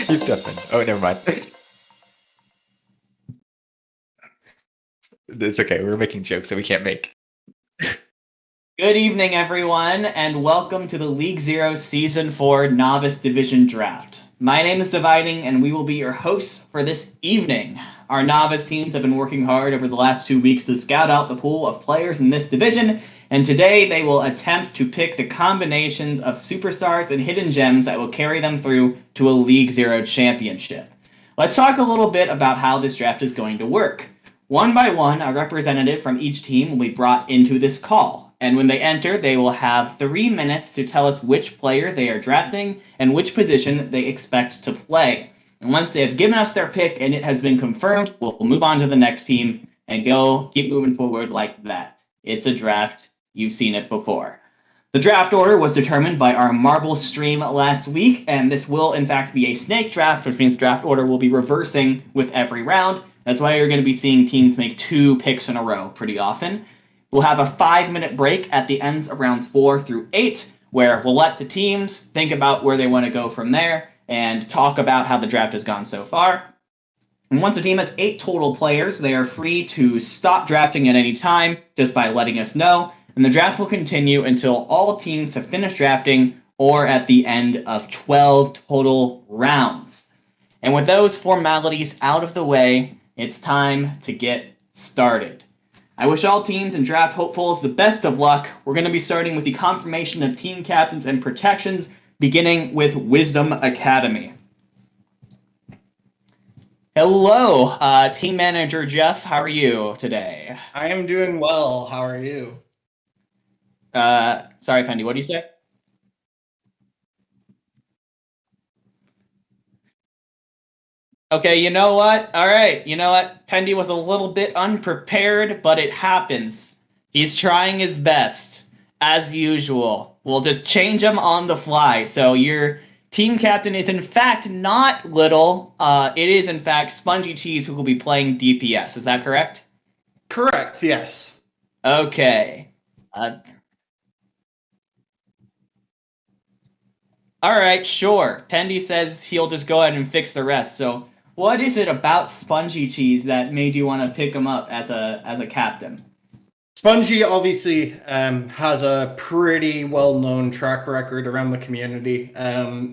Keep stepping. Oh, never mind. It's okay. We're making jokes that we can't make. Good evening, everyone, and welcome to the League Zero Season 4 Novice Division Draft. My name is Dividing, and we will be your hosts for this evening. Our novice teams have been working hard over the last 2 weeks to scout out the pool of players in this division, and today they will attempt to pick the combinations of superstars and hidden gems that will carry them through to a League Zero championship. Let's talk a little bit about how this draft is going to work. One by one, a representative from each team will be brought into this call. And when they enter, they will have 3 minutes to tell us which player they are drafting and which position they expect to play. And once they have given us their pick and it has been confirmed, we'll move on to the next team and keep moving forward like that. It's a draft. You've seen it before. The draft order was determined by our Marble stream last week, and this will in fact be a snake draft, which means the draft order will be reversing with every round. That's why you're going to be seeing teams make 2 picks in a row pretty often. We'll have a 5-minute break at the ends of rounds 4 through 8, where we'll let the teams think about where they want to go from there and talk about how the draft has gone so far. And once a team has 8 total players, they are free to stop drafting at any time just by letting us know, and the draft will continue until all teams have finished drafting or at the end of 12 total rounds. And with those formalities out of the way, it's time to get started. I wish all teams and draft hopefuls the best of luck. We're going to be starting with the confirmation of team captains and protections, beginning with Wisdom Academy. Hello, team manager Jeff. How are you today? I am doing well. How are you? Sorry, Pendy, what do you say? Okay, you know what? All right, you know what? Pendy was a little bit unprepared, but it happens. He's trying his best, as usual. We'll just change him on the fly. So your team captain is in fact not Little. It is in fact Spongy Cheese who will be playing DPS. Is that correct? Correct, yes. Okay. All right, sure. Pendy says he'll just go ahead and fix the rest. So what is it about Spongy Cheese that made you want to pick him up as a captain? Spongy obviously has a pretty well-known track record around the community.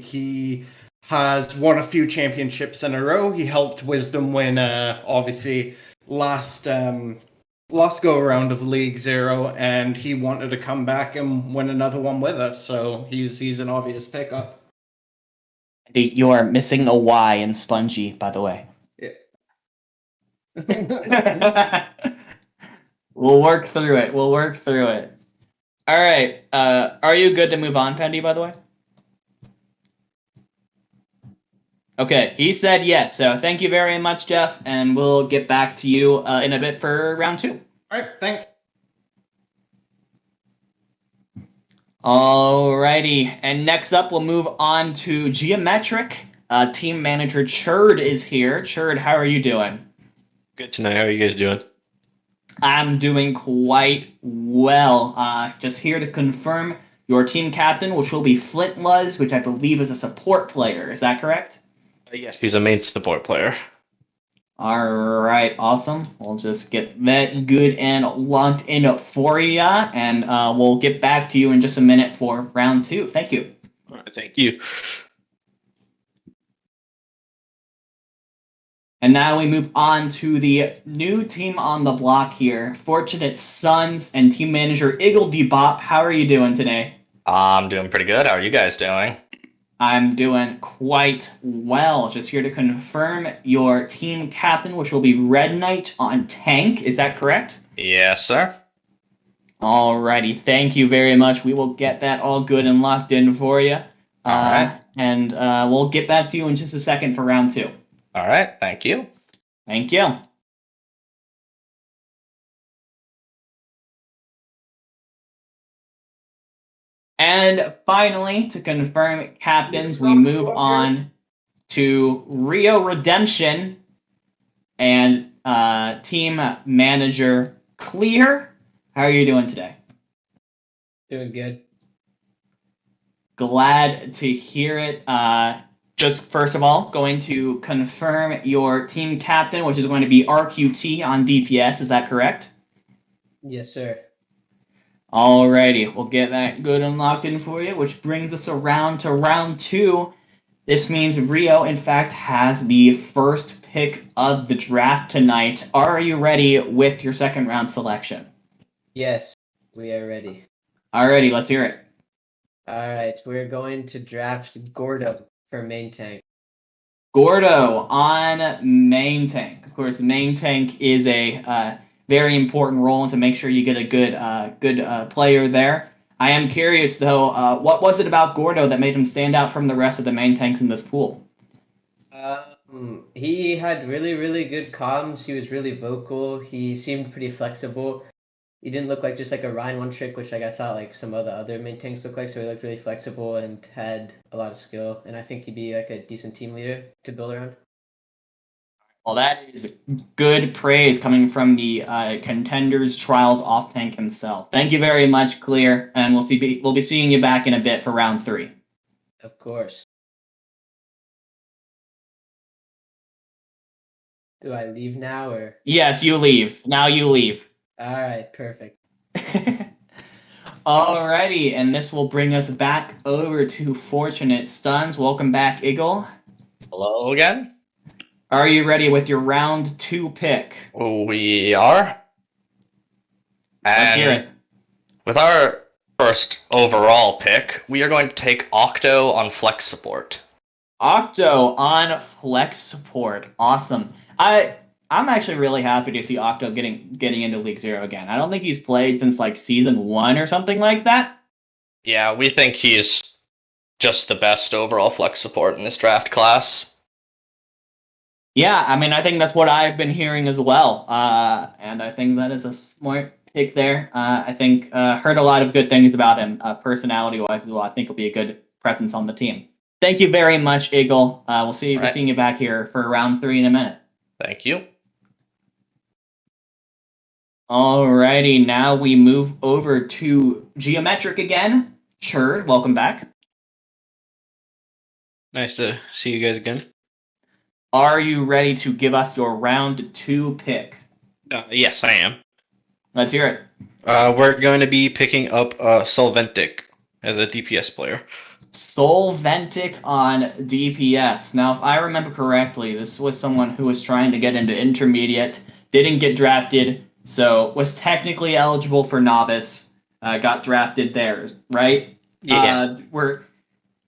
He has won a few championships in a row. He helped Wisdom win, obviously, last go-around of League Zero, and he wanted to come back and win another one with us, so he's an obvious pickup. You are missing a Y in Spongy, by the way. Yeah. We'll work through it. All right. Are you good to move on, Pendy, by the way? Okay, he said yes. So thank you very much, Jeff, and we'll get back to you in a bit for round 2. All right, thanks. Alrighty, and next up we'll move on to Geometric. Team manager Churd is here. Churd, how are you doing? Good tonight. How are you guys doing? I'm doing quite well. Just here to confirm your team captain, which will be Flint Luz, which I believe is a support player. Is that correct? Yes, he's a main support player. Alright, awesome. We'll just get that good and locked in for you, and we'll get back to you in just a minute for round 2. Thank you. All right, thank you. And now we move on to the new team on the block here, Fortunate Sons and team manager Iggle Debop. How are you doing today? I'm doing pretty good. How are you guys doing? I'm doing quite well. Just here to confirm your team captain, which will be Red Knight on tank. Is that correct? Yes, sir. Alrighty. Thank you very much. We will get that all good and locked in for you. All right. And we'll get back to you in just a second for round 2. All right. Thank you. Thank you. And finally, to confirm captains, we move on to Rio Redemption and team manager Clear. How are you doing today? Doing good. Glad to hear it. just first of all, going to confirm your team captain, which is going to be RQT on DPS. Is that correct? Yes, sir. Alrighty, we'll get that good and locked in for you, which brings us around to round 2. This means Rio, in fact, has the first pick of the draft tonight. Are you ready with your second round selection? Yes, we are ready. Alrighty, let's hear it. All right, we're going to draft Gordo for main tank. Gordo on main tank. Of course, the main tank is a very important role to make sure you get a good player there. I am curious, though, what was it about Gordo that made him stand out from the rest of the main tanks in this pool? He had really, really good comms. He was really vocal. He seemed pretty flexible. He didn't look like just like a Ryan one trick, which like I thought like some of the other main tanks looked like. So he looked really flexible and had a lot of skill. And I think he'd be like a decent team leader to build around. Well, that is good praise coming from the Contenders Trials off tank himself. Thank you very much, Clear, and we'll be seeing you back in a bit for round 3. Of course. Do I leave now or? Yes, you leave. Now you leave. All right, perfect. Alrighty, and this will bring us back over to Fortunate Stuns. Welcome back, Eagle. Hello again. Are you ready with your round 2 pick? We are. Let's hear And it. with our first overall pick, we are going to take Octo on flex support. Octo on flex support. Awesome. I'm actually really happy to see Octo getting into League Zero again. I don't think he's played since like season 1 or something like that. Yeah, we think he's just the best overall flex support in this draft class. Yeah, I mean, I think that's what I've been hearing as well. And I think that is a smart pick there. I think heard a lot of good things about him, personality-wise as well. I think he'll be a good presence on the team. Thank you very much, Eagle. We'll see Right. seeing you back here for round 3 in a minute. Thank you. Alrighty, now we move over to Geometric again. Churd, welcome back. Nice to see you guys again. Are you ready to give us your round 2 pick? Yes, I am. Let's hear it. We're going to be picking up Solventic as a DPS player. Solventic on DPS. Now, if I remember correctly, this was someone who was trying to get into intermediate, didn't get drafted, so was technically eligible for Novice, got drafted there, right? Yeah.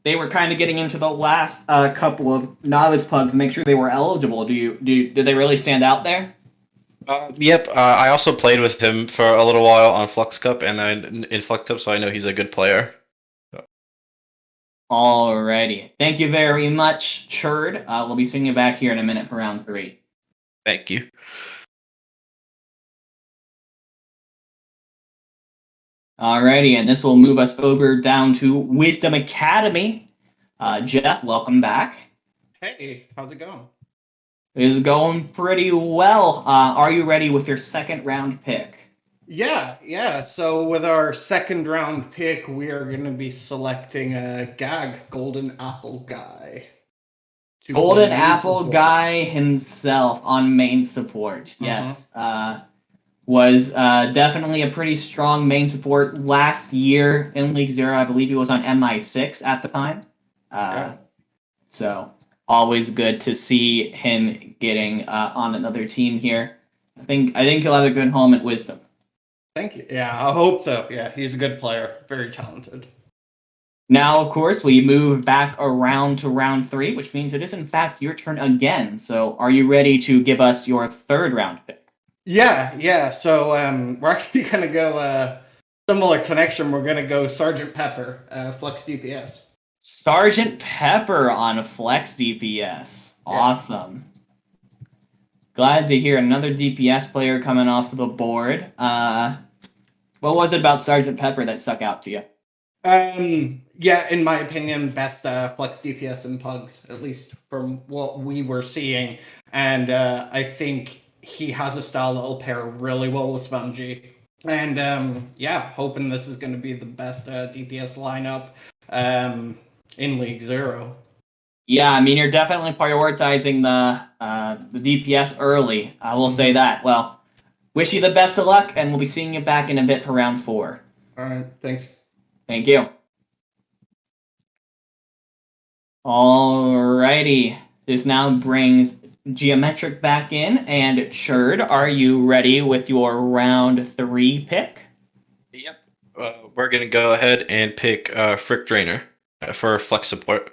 They were kind of getting into the last couple of Novice pugs to make sure they were eligible. Did they really stand out there? Yep. I also played with him for a little while on Flux Cup and in Flux Cup, so I know he's a good player. Alrighty. Thank you very much, Churd. We'll be seeing you back here in a minute for round 3. Thank you. Alrighty, and this will move us over down to Wisdom Academy. Jeff, welcome back. Hey, how's it going? It is going pretty well. Are you ready with your second round pick? Yeah. So with our second round pick, we are going to be selecting a Gag Golden Apple guy. to Golden main Apple support. guy himself on main support. Yes. Was definitely a pretty strong main support last year in League Zero. I believe he was on MI6 at the time. Yeah. So always good to see him getting on another team here. I think he'll have a good home at Wisdom. Thank you. Yeah, I hope so. Yeah, he's a good player. Very talented. Now, of course, we move back around to round 3, which means it is in fact your turn again. So are you ready to give us your third round pick? Yeah. So we're actually gonna go similar connection. We're gonna go Sergeant Pepper, Flex DPS. Sergeant Pepper on Flex DPS. Awesome. Glad to hear another DPS player coming off the board. What was it about Sergeant Pepper that stuck out to you? Yeah, in my opinion, best Flex DPS in Pugs, at least from what we were seeing. And I think he has a style that'll pair really well with Spongy. And yeah, hoping this is going to be the best DPS lineup in League Zero. Yeah, I mean, you're definitely prioritizing the DPS early. I will say that. Well, wish you the best of luck, and we'll be seeing you back in a bit for round 4. All right, thanks. Thank you. Alrighty. This now brings Geometric back in, and Churd, are you ready with your round 3 pick? Yep. We're gonna go ahead and pick Frick Drainer for flex support.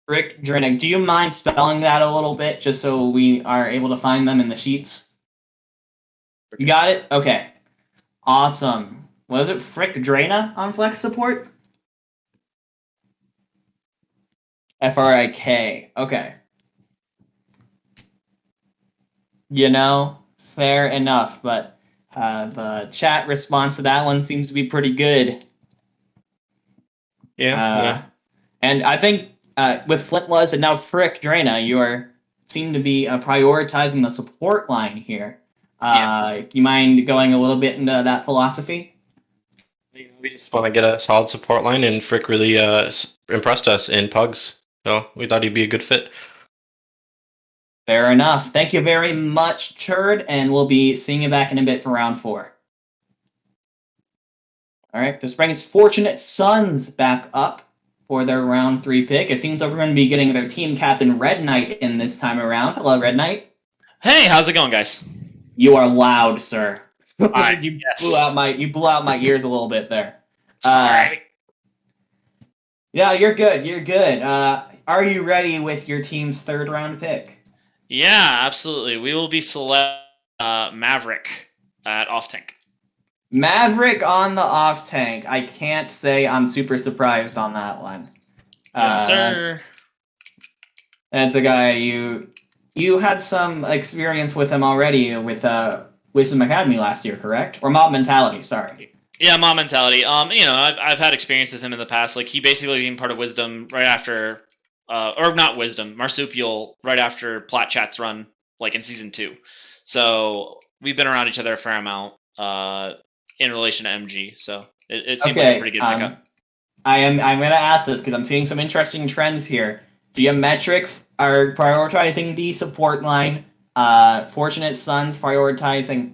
Rick Drennick, do you mind spelling that a little bit just so we are able to find them in the sheets? You got it? Okay. Awesome. Was it Frick Drana on flex support? Frik. Okay. Fair enough, but the chat response to that one seems to be pretty good. Yeah. And I think with Flintless and now Frick Drana, you seem to be prioritizing the support line here. You mind going a little bit into that philosophy? We just want to get a solid support line, and Frick really impressed us in Pugs, so we thought he'd be a good fit. Fair enough. Thank you very much, Churd, and we'll be seeing you back in a bit for round 4. All right, this brings Fortunate Sons back up for their round 3 pick. It seems like we're going to be getting their team captain Red Knight in this time around. Hello, Red Knight. Hey, how's it going, guys? You are loud, sir. You yes. blew out my ears a little bit there. Sorry. Yeah, you're good. You're good. Are you ready with your team's 3rd round pick? Yeah, absolutely. We will be select Maverick at off tank. Maverick on the off tank. I can't say I'm super surprised on that one. Yes, sir. That's a guy you had some experience with him already with Wisdom Academy last year, correct? Or Mob Mentality, sorry. Yeah, Mob Mentality. I've had experience with him in the past. Like, he basically being part of Wisdom right after, or not Wisdom, Marsupial right after Plat Chat's run, like in season 2. So we've been around each other a fair amount in relation to MG. So it seems like a pretty good pickup. I'm going to ask this because I'm seeing some interesting trends here. Geometric are prioritizing the support line. Fortunate Sons prioritizing.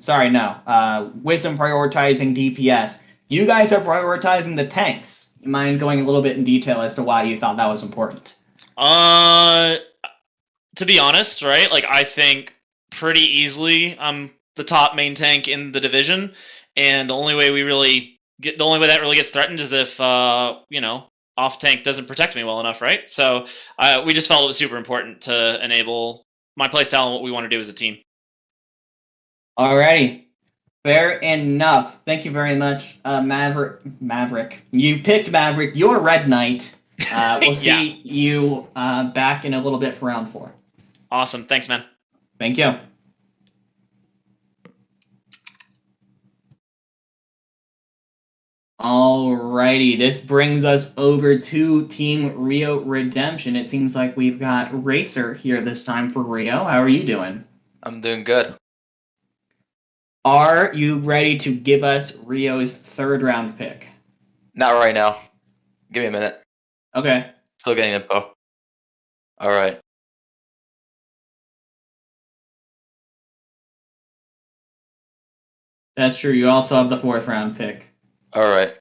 Wisdom prioritizing DPS. You guys are prioritizing the tanks. You mind going a little bit in detail as to why you thought that was important? To be honest, right? Like, I think pretty easily I'm the top main tank in the division, and the only way that really gets threatened is if off tank doesn't protect me well enough, right? So we just felt it was super important to enable my playstyle and what we want to do as a team. Alrighty. Fair enough. Thank you very much, Maverick. You picked Maverick. You're Red Knight. We'll see you back in a little bit for round 4. Awesome. Thanks, man. Thank you. Alrighty, this brings us over to Team Rio Redemption. It seems like we've got Racer here this time for Rio. How are you doing? I'm doing good. Are you ready to give us Rio's 3rd round pick? Not right now. Give me a minute. Okay. Still getting info. All right. That's true. You also have the 4th round pick. All right.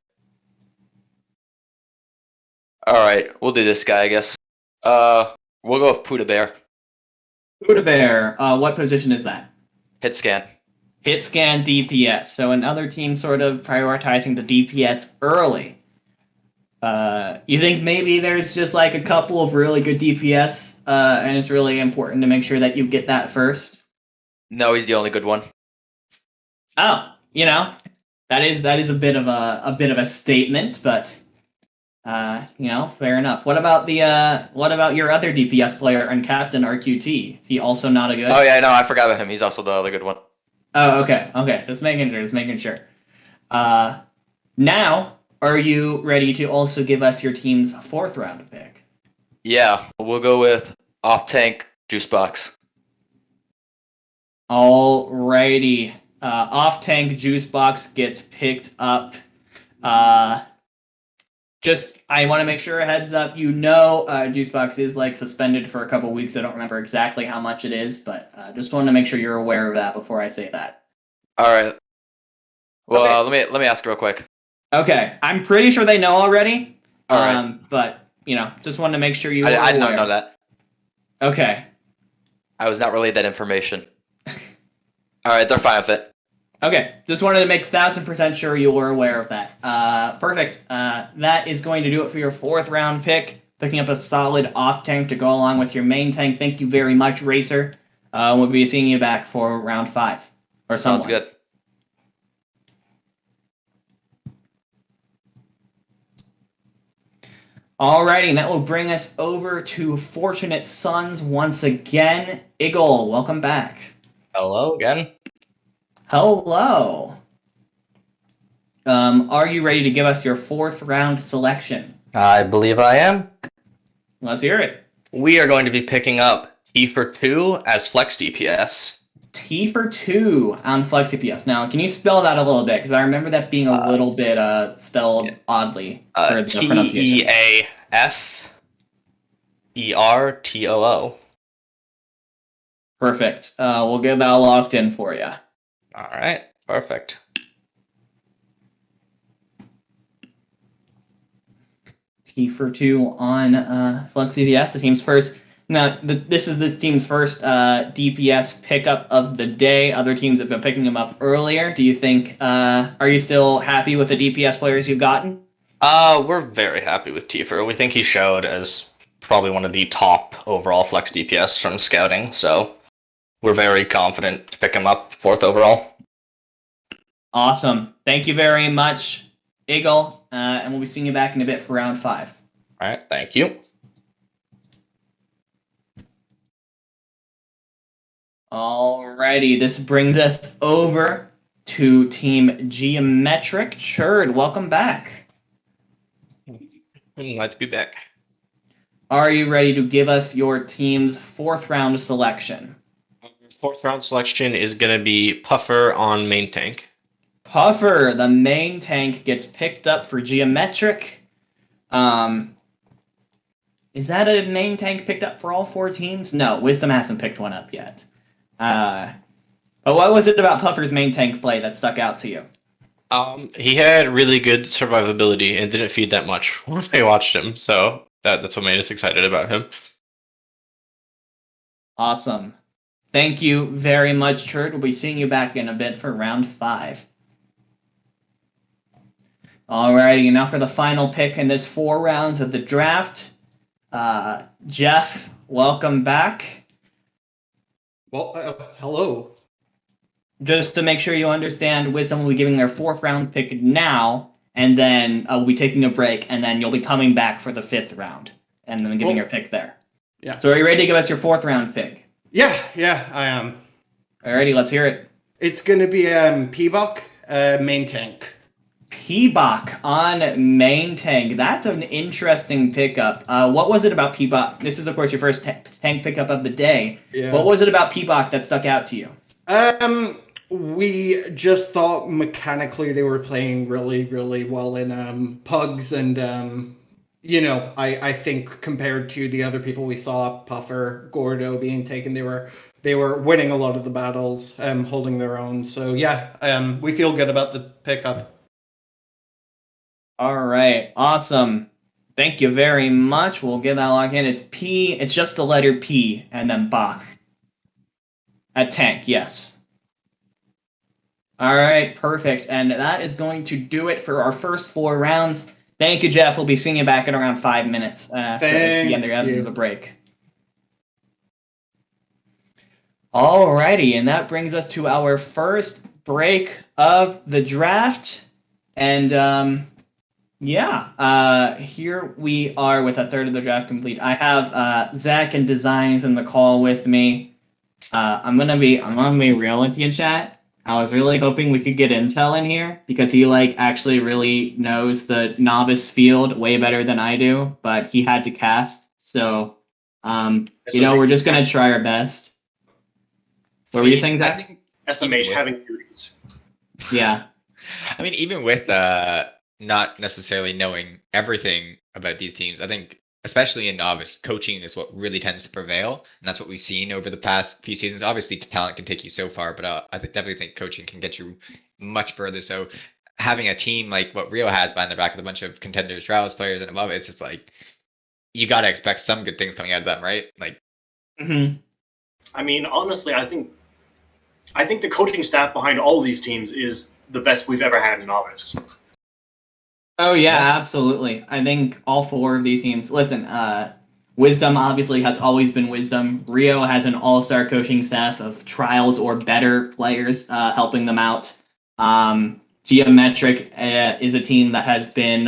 All right. We'll do this guy, I guess. We'll go with Puda Bear. Buddha Bear, what position is that? Hit scan. Hit scan DPS. So another team sort of prioritizing the DPS early. You think maybe there's just like a couple of really good DPS, and it's really important to make sure that you get that first? No, he's the only good one. Oh, that is a bit of a statement, but fair enough. What about your other DPS player and captain RQT? Is he also not a good? Oh yeah, no, I forgot about him. He's also the other good one. Oh, okay. Just making sure. Now, are you ready to also give us your team's 4th round pick? Yeah, we'll go with off tank juice box. Alrighty. Off tank juice box gets picked up. Just, I want to make sure, a heads up, Juicebox is like suspended for a couple weeks. I don't remember exactly how much it is, but just want to make sure you're aware of that before I say that. All right. Well, Okay. let me ask real quick. Okay, I'm pretty sure they know already. All right. But just wanted to make sure you were I did not aware. know that. Okay. I was not relayed that information. All right, they're fine with it. Okay, just wanted to make 1000% sure you were aware of that. Perfect. That is going to do it for your 4th round pick. Picking up a solid off tank to go along with your main tank. Thank you very much, Racer. We'll be seeing you back for round 5. Or someone. Sounds good. Alrighty, and that will bring us over to Fortunate Sons once again. Eagle, welcome back. Hello again. Hello. Are you ready to give us your 4th round selection? I believe I am. Let's hear it. We are going to be picking up T for 2 as flex DPS. T for 2 on Flex DPS. Now, can you spell that a little bit? Because I remember that being a little bit spelled oddly for the pronunciation. TEAFERTOO. Perfect. We'll get that locked in for you. All right, perfect. T for 2 on Flex DPS. The team's first. Now, this is this team's first DPS pickup of the day. Other teams have been picking them up earlier. Do you think? Are you still happy with the DPS players you've gotten? We're very happy with Tifer. We think he showed as probably one of the top overall flex DPS from scouting, so we're very confident to pick him up 4th overall. Awesome. Thank you very much, Eagle, and we'll be seeing you back in a bit for round 5. All right, thank you. Alrighty, this brings us over to Team Geometric. Churd, welcome back. I'm glad to be back. Are you ready to give us your team's 4th round selection? 4th round selection is going to be Puffer on main tank. Puffer, the main tank, gets picked up for Geometric. Is that a main tank picked up for all 4 teams? No, Wisdom hasn't picked one up yet. But what was it about Puffer's main tank play that stuck out to you? He had really good survivability and didn't feed that much when I watched him, so that's what made us excited about him. Awesome. Thank you very much, Churd. We'll be seeing you back in a bit for round 5. Alrighty, now for the final pick in this 4 rounds of the draft. Jeff, welcome back. Well, hello. Just to make sure you understand, Wisdom will be giving their 4th round pick now, and then we'll be taking a break, and then you'll be coming back for the 5th round, and then giving your pick there. Yeah. So are you ready to give us your 4th round pick? Yeah, I am. Alrighty, let's hear it. It's going to be P-Buck, main tank. P-Bach on main tank. That's an interesting pickup. What was it about P-Bach? This is, of course, your first tank pickup of the day. Yeah. What was it about P-Bach that stuck out to you? We just thought mechanically they were playing really, really well in Pugs, and I think compared to the other people we saw, Puffer, Gordo being taken, they were winning a lot of the battles, holding their own. So yeah, we feel good about the pickup. All right, awesome. Thank you very much. We'll get that locked in. It's P. It's just the letter P and then Bach. A tank, yes. All right, perfect. And that is going to do it for our first 4 rounds. Thank you, Jeff. We'll be seeing you back in around 5 minutes after the end of the break. Alrighty, and that brings us to our first break of the draft. And here we are with a third of the draft complete. I have Zach and Designs in the call with me. I'm gonna be real with you, chat. I was really hoping we could get Intel in here because he actually really knows the novice field way better than I do, but he had to cast. So we're just gonna try our best. What were you saying, Zach? I think SMH having duties. Yeah. I mean, even with not necessarily knowing everything about these teams. I think, especially in Novice, coaching is what really tends to prevail, and that's what we've seen over the past few seasons. Obviously, talent can take you so far, but definitely think coaching can get you much further. So having a team like what Rio has behind their back with a bunch of contenders, trials players, and above, it's just like you got to expect some good things coming out of them, right? Like, I mean, honestly, I think the coaching staff behind all of these teams is the best we've ever had in Novice. Oh yeah, absolutely. I think all four of these teams. Listen, Wisdom obviously has always been Wisdom. Rio has an all-star coaching staff of trials or better players helping them out. Geometric is a team that has been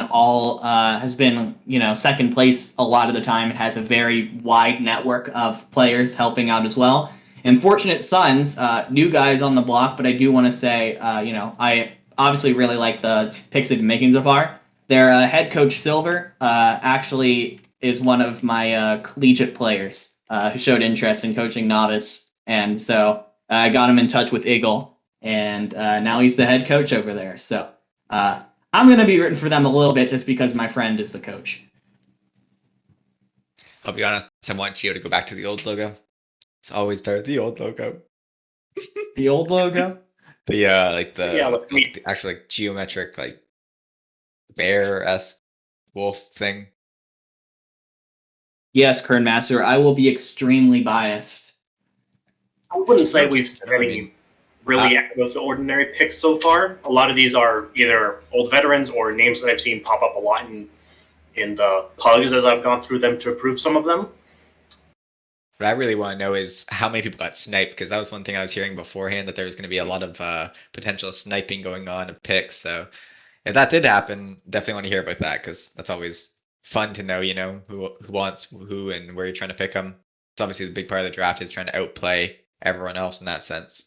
second place a lot of the time. It has a very wide network of players helping out as well. And Fortunate Sons, new guys on the block, but I do want to say, I obviously really like the picks they've been making so far. Their head coach Silver actually is one of my collegiate players who showed interest in coaching Novice, and so I got him in touch with Eagle, and now he's the head coach over there. So I'm going to be rooting for them a little bit just because my friend is the coach. I'll be honest, I want Geo to go back to the old logo. It's always better the old logo. The old logo? The the actual like geometric like bear-esque wolf thing. Yes, Kern Master, I will be extremely biased. I wouldn't say we've seen any really out of the ordinary picks so far. A lot of these are either old veterans or names that I've seen pop up a lot in the pugs as I've gone through them to approve some of them. What I really want to know is how many people got sniped, because that was one thing I was hearing beforehand, that there was going to be a lot of potential sniping going on of picks. So if that did happen, definitely want to hear about that, because that's always fun to know, who wants who and where you're trying to pick them. It's obviously the big part of the draft is trying to outplay everyone else in that sense.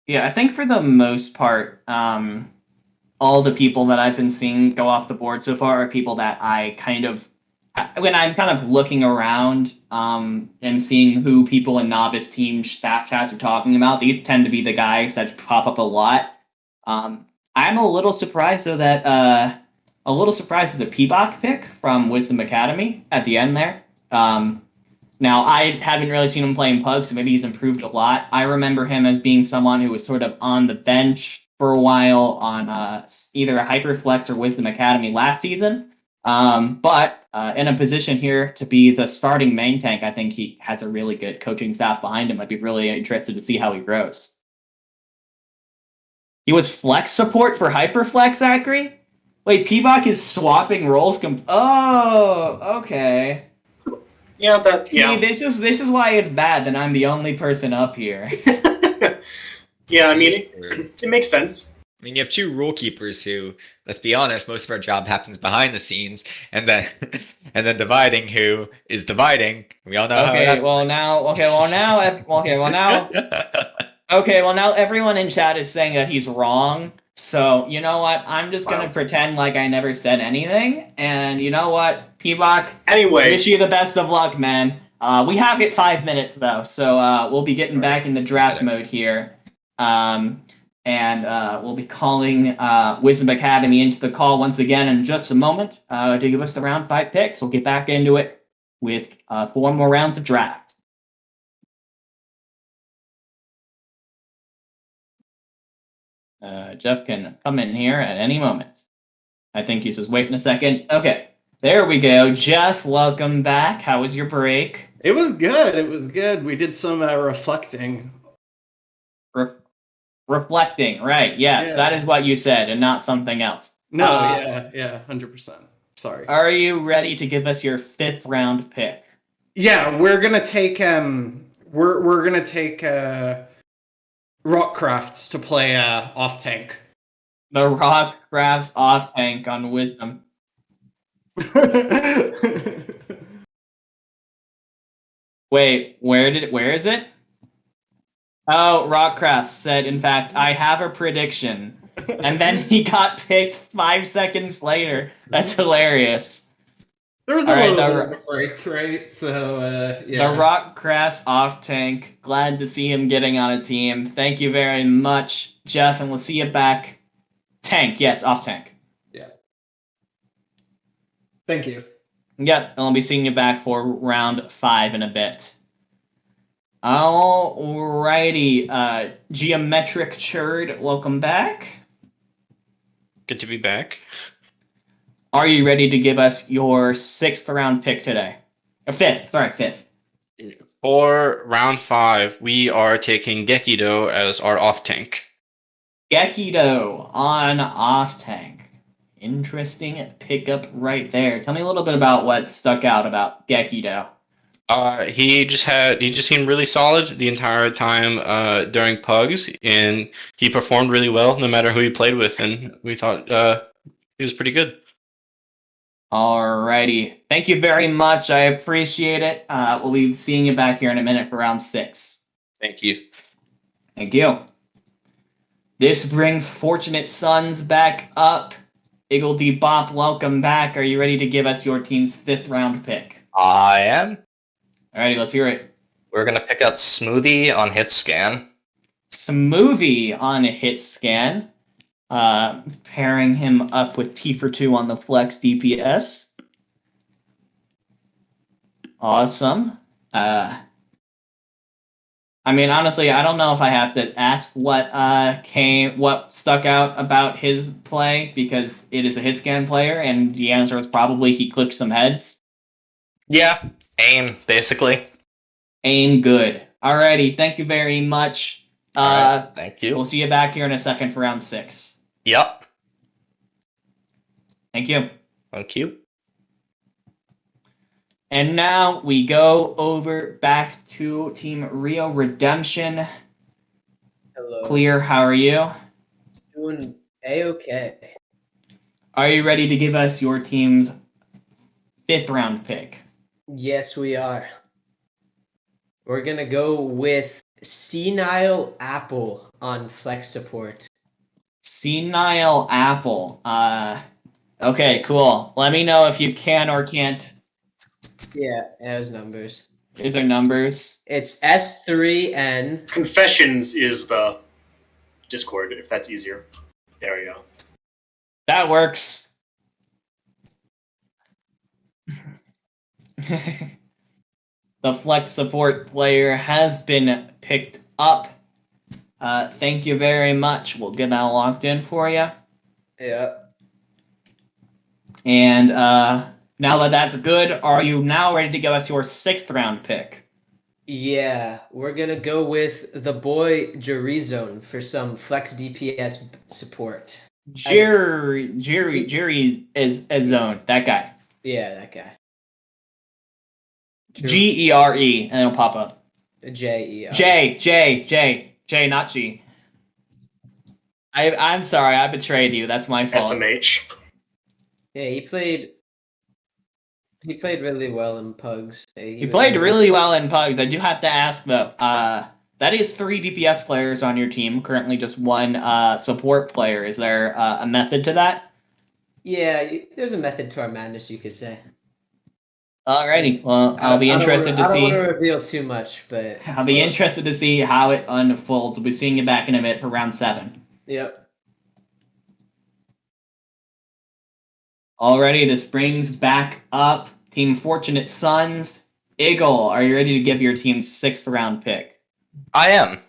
Yeah, I think for the most part, all the people that I've been seeing go off the board so far are people that I when I'm kind of looking around and seeing who people in Novice team staff chats are talking about, these tend to be the guys that pop up a lot. I'm a little surprised though that the Peacock pick from Wisdom Academy at the end there. Now, I haven't really seen him play in Pug, so maybe he's improved a lot. I remember him as being someone who was sort of on the bench for a while on either a Hyperflex or Wisdom Academy last season. But in a position here to be the starting main tank, I think he has a really good coaching staff behind him. I'd be really interested to see how he grows. He was flex support for Hyperflex, Zachary? Wait, Peacock is swapping roles? Okay. Yeah, this is why it's bad that I'm the only person up here. Yeah, I mean, it makes sense. I mean, you have two rule keepers who, let's be honest, most of our job happens behind the scenes, and then dividing who is dividing. We all know now everyone in chat is saying that he's wrong. So, you know what? I'm just going to pretend like I never said anything. And you know what, Peacock? Anyway. Wish you the best of luck, man. We have hit 5 minutes, though. So we'll be getting back in the draft mode here. And we'll be calling Wisdom Academy into the call once again in just a moment to give us the round 5 picks. We'll get back into it with 4 more rounds of draft. Jeff can come in here at any moment. I think he's just waiting a second. Okay, there we go. Jeff, welcome back. How was your break? It was good. We did some reflecting. Reflecting, right. Yes, That is what you said and not something else. No, yeah, 100%. Sorry. Are you ready to give us your 5th round pick? Yeah, we're gonna take we're gonna take Rockcrafts to play off tank. The Rockcrafts off tank on Wisdom. Wait, where is it? Oh, Rockcraft said, in fact, I have a prediction. And then he got picked 5 seconds later. That's hilarious. There was a little bit of a break, right? So, yeah. The Rockcraft's off tank. Glad to see him getting on a team. Thank you very much, Jeff, and we'll see you back. Tank, yes, off tank. Thank you. Yep, and I'll be seeing you back for round 5 in a bit. Alrighty, Geometric Churd, welcome back. Good to be back. Are you ready to give us your 6th round pick today? Or 5th, sorry, 5th. For round 5, we are taking Gekido as our off tank. Gekido on off tank. Interesting pickup right there. Tell me a little bit about what stuck out about Gekido. He just seemed really solid the entire time during Pugs, and he performed really well no matter who he played with, and we thought he was pretty good. Alrighty. Thank you very much. I appreciate it. We'll be seeing you back here in a minute for round 6. Thank you. Thank you. This brings Fortunate Sons back up. Iggle D Bop, welcome back. Are you ready to give us your team's 5th round pick? I am. Alrighty, let's hear it. We're gonna pick up Smoothie on hit scan. Smoothie on a hit scan. Pairing him up with T for 2 on the flex DPS. Awesome. I mean, honestly, I don't know if I have to ask what stuck out about his play, because it is a hit scan player, and the answer is probably he clicked some heads. Yeah, aim basically. Aim good. Alrighty, thank you very much. Alright, thank you. We'll see you back here in a second for round 6. Yep. Thank you. Thank you. And now we go over back to Team Rio Redemption. Hello. Clear, how are you? Doing A-okay. Are you ready to give us your team's 5th round pick? Yes, we are. We're gonna go with Senile Apple on flex support. Senile Apple. Okay, cool. Let me know if you can or can't. Yeah, it has numbers. Is there numbers? It's S3N. Confessions is the Discord, if that's easier. There we go. That works. The flex support player has been picked up. Thank you very much. We'll get that locked in for you. Yeah. And now that that's good, are you now ready to give us your 6th round pick? Yeah, we're gonna go with the boy Jerizone for some flex DPS support. Jerry is a zone. That guy. Yeah, that guy. Gere, and it'll pop up. J-E-R. J, not G. I'm sorry, I betrayed you. That's my fault. SMH. Yeah, he played really well in Pugs. He played really well in Pugs. I do have to ask though. That is 3 DPS players on your team. Currently, just 1 support player. Is there a method to that? Yeah, there's a method to our madness, you could say. Alrighty. Well, I'll be interested to see. I don't want to reveal too much, but I'll be interested to see how it unfolds. We'll be seeing you back in a bit for round 7. Yep. Alrighty, this brings back up Team Fortunate Sons. Iggle, are you ready to give your team's 6th round pick? I am.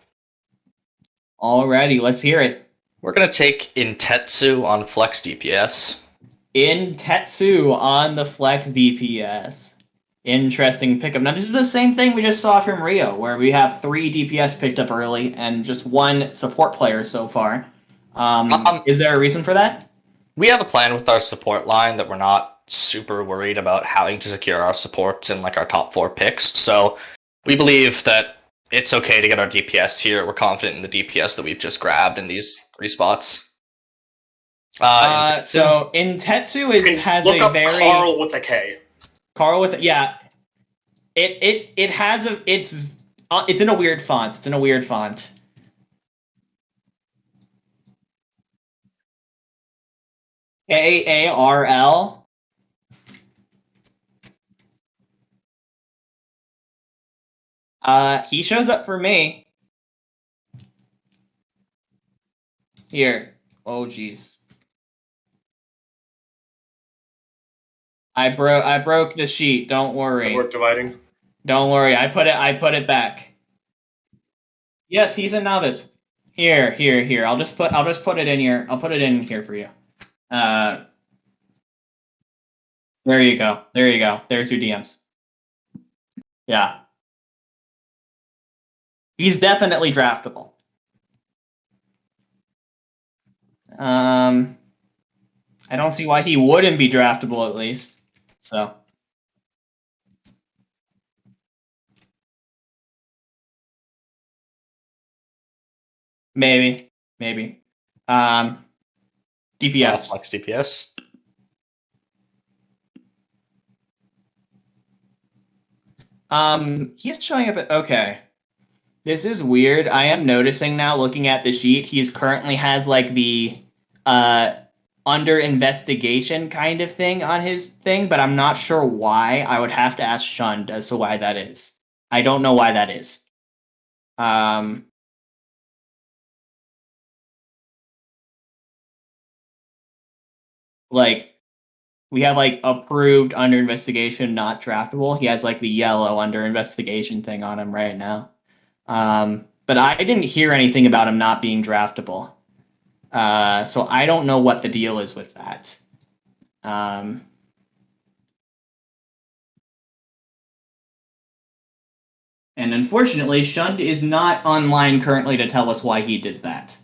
Alrighty, let's hear it. We're gonna take Intetsu on flex DPS. Intetsu on the flex DPS. Interesting pickup. Now, this is the same thing we just saw from Rio, where we have 3 DPS picked up early and just 1 support player so far. Is there a reason for that? We have a plan with our support line that we're not super worried about having to secure our supports in like our top 4 picks. So we believe that it's okay to get our DPS here. We're confident in the DPS that we've just grabbed in these 3 spots. So Intetsu has look a up very Carl with a K. Carl with yeah. It has a it's in a weird font. It's in a weird font. Karl. He shows up for me. Here. Oh, jeez. I broke the sheet. Don't worry. We're dividing. Don't worry. I put it back. Yes, he's a novice. Here. I'll just put it in here. I'll put it in here for you. There you go. There's your DMs. Yeah. He's definitely draftable. I don't see why he wouldn't be draftable at least. So. Maybe. DPS. Flex DPS. He's showing up at okay. This is weird. I am noticing now, looking at the sheet, he's currently has like the under investigation kind of thing on his thing, but I'm not sure why. I would have to ask Shund as to why that is. I don't know why that is. Like, we have like approved under investigation, not draftable. He has like the yellow under investigation thing on him right now. But I didn't hear anything about him not being draftable. So I don't know what the deal is with that. And unfortunately, Shund is not online currently to tell us why he did that.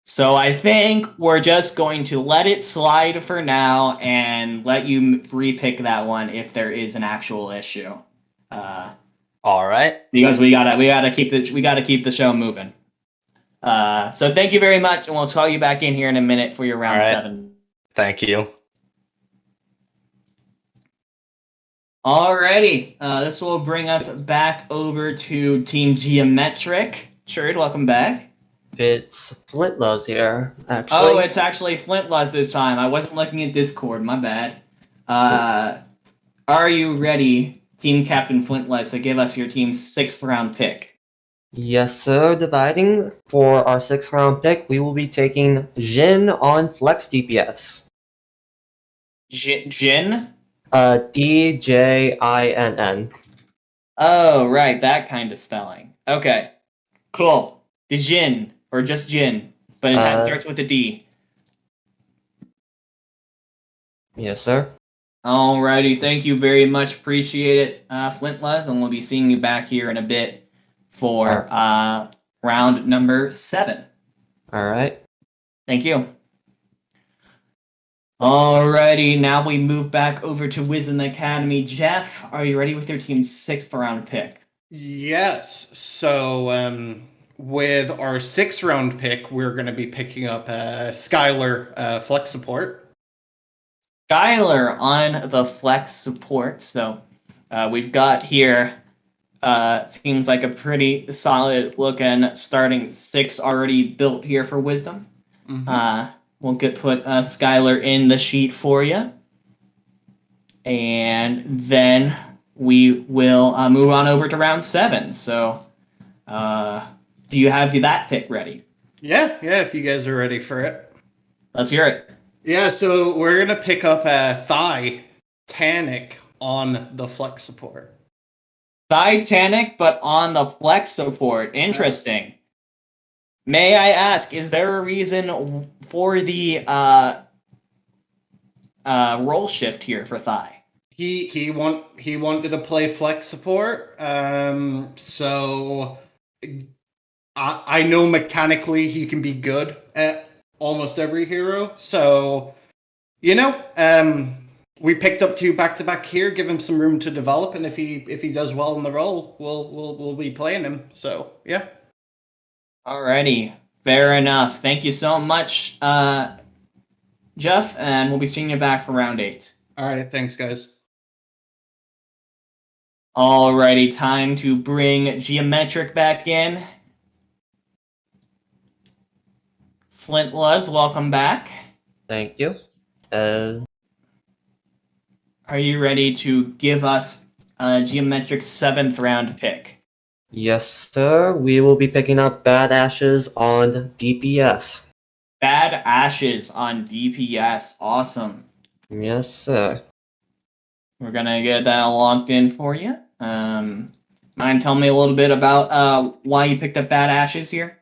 So I think we're just going to let it slide for now and let you repick that one if there is an actual issue. All right. Because we gotta keep the show moving. So thank you very much, and we'll call you back in here in a minute for your round 7. Thank you. Alrighty, this will bring us back over to Team Geometric. Sherd, welcome back. It's Flintluz here, actually. Oh, it's actually Flintluz this time. I wasn't looking at Discord, my bad. Are you ready, Team Captain Flintluz, to give us your team's 6th round pick? Yes, sir. Dividing for our 6th round pick, we will be taking Jin on Flex DPS. Jin? DJINN. Oh, right, that kind of spelling. Okay, cool. The Jin, or just Jin, but it starts with a D. Yes, sir. Alrighty, thank you very much. Appreciate it, Flintluz, and we'll be seeing you back here in a bit for round number 7. All right. Thank you. Alrighty, now we move back over to Wizen Academy. Jeff, are you ready with your team's 6th round pick? Yes. So with our 6th round pick, we're going to be picking up Skylar Flex Support. Skylar on the Flex Support. So we've got here, seems like a pretty solid looking starting 6 already built here for Wisdom. Mm-hmm. We'll put Skylar in the sheet for you. And then we will move on over to round 7. So do you have that pick ready? Yeah, if you guys are ready for it. Let's hear it. Yeah, so we're going to pick up Titanic on the Flex Support. Titanic, but on the Flex Support. Interesting. May I ask, is there a reason for the role shift here for Thigh? He wanted to play Flex Support, so I know mechanically he can be good at almost every hero. So we picked up 2 back-to-back here, give him some room to develop, and if he does well in the role, we'll be playing him. So yeah. Alrighty, fair enough. Thank you so much, Jeff, and we'll be seeing you back for round 8. All right, thanks, guys. Alrighty, time to bring Geometric back in. Flintluz, welcome back. Thank you. Are you ready to give us Geometric's 7th round pick? Yes, sir. We will be picking up Bad Ashes on DPS. Bad Ashes on DPS. Awesome. Yes, sir. We're gonna get that locked in for you. Mind telling me a little bit about why you picked up Bad Ashes here?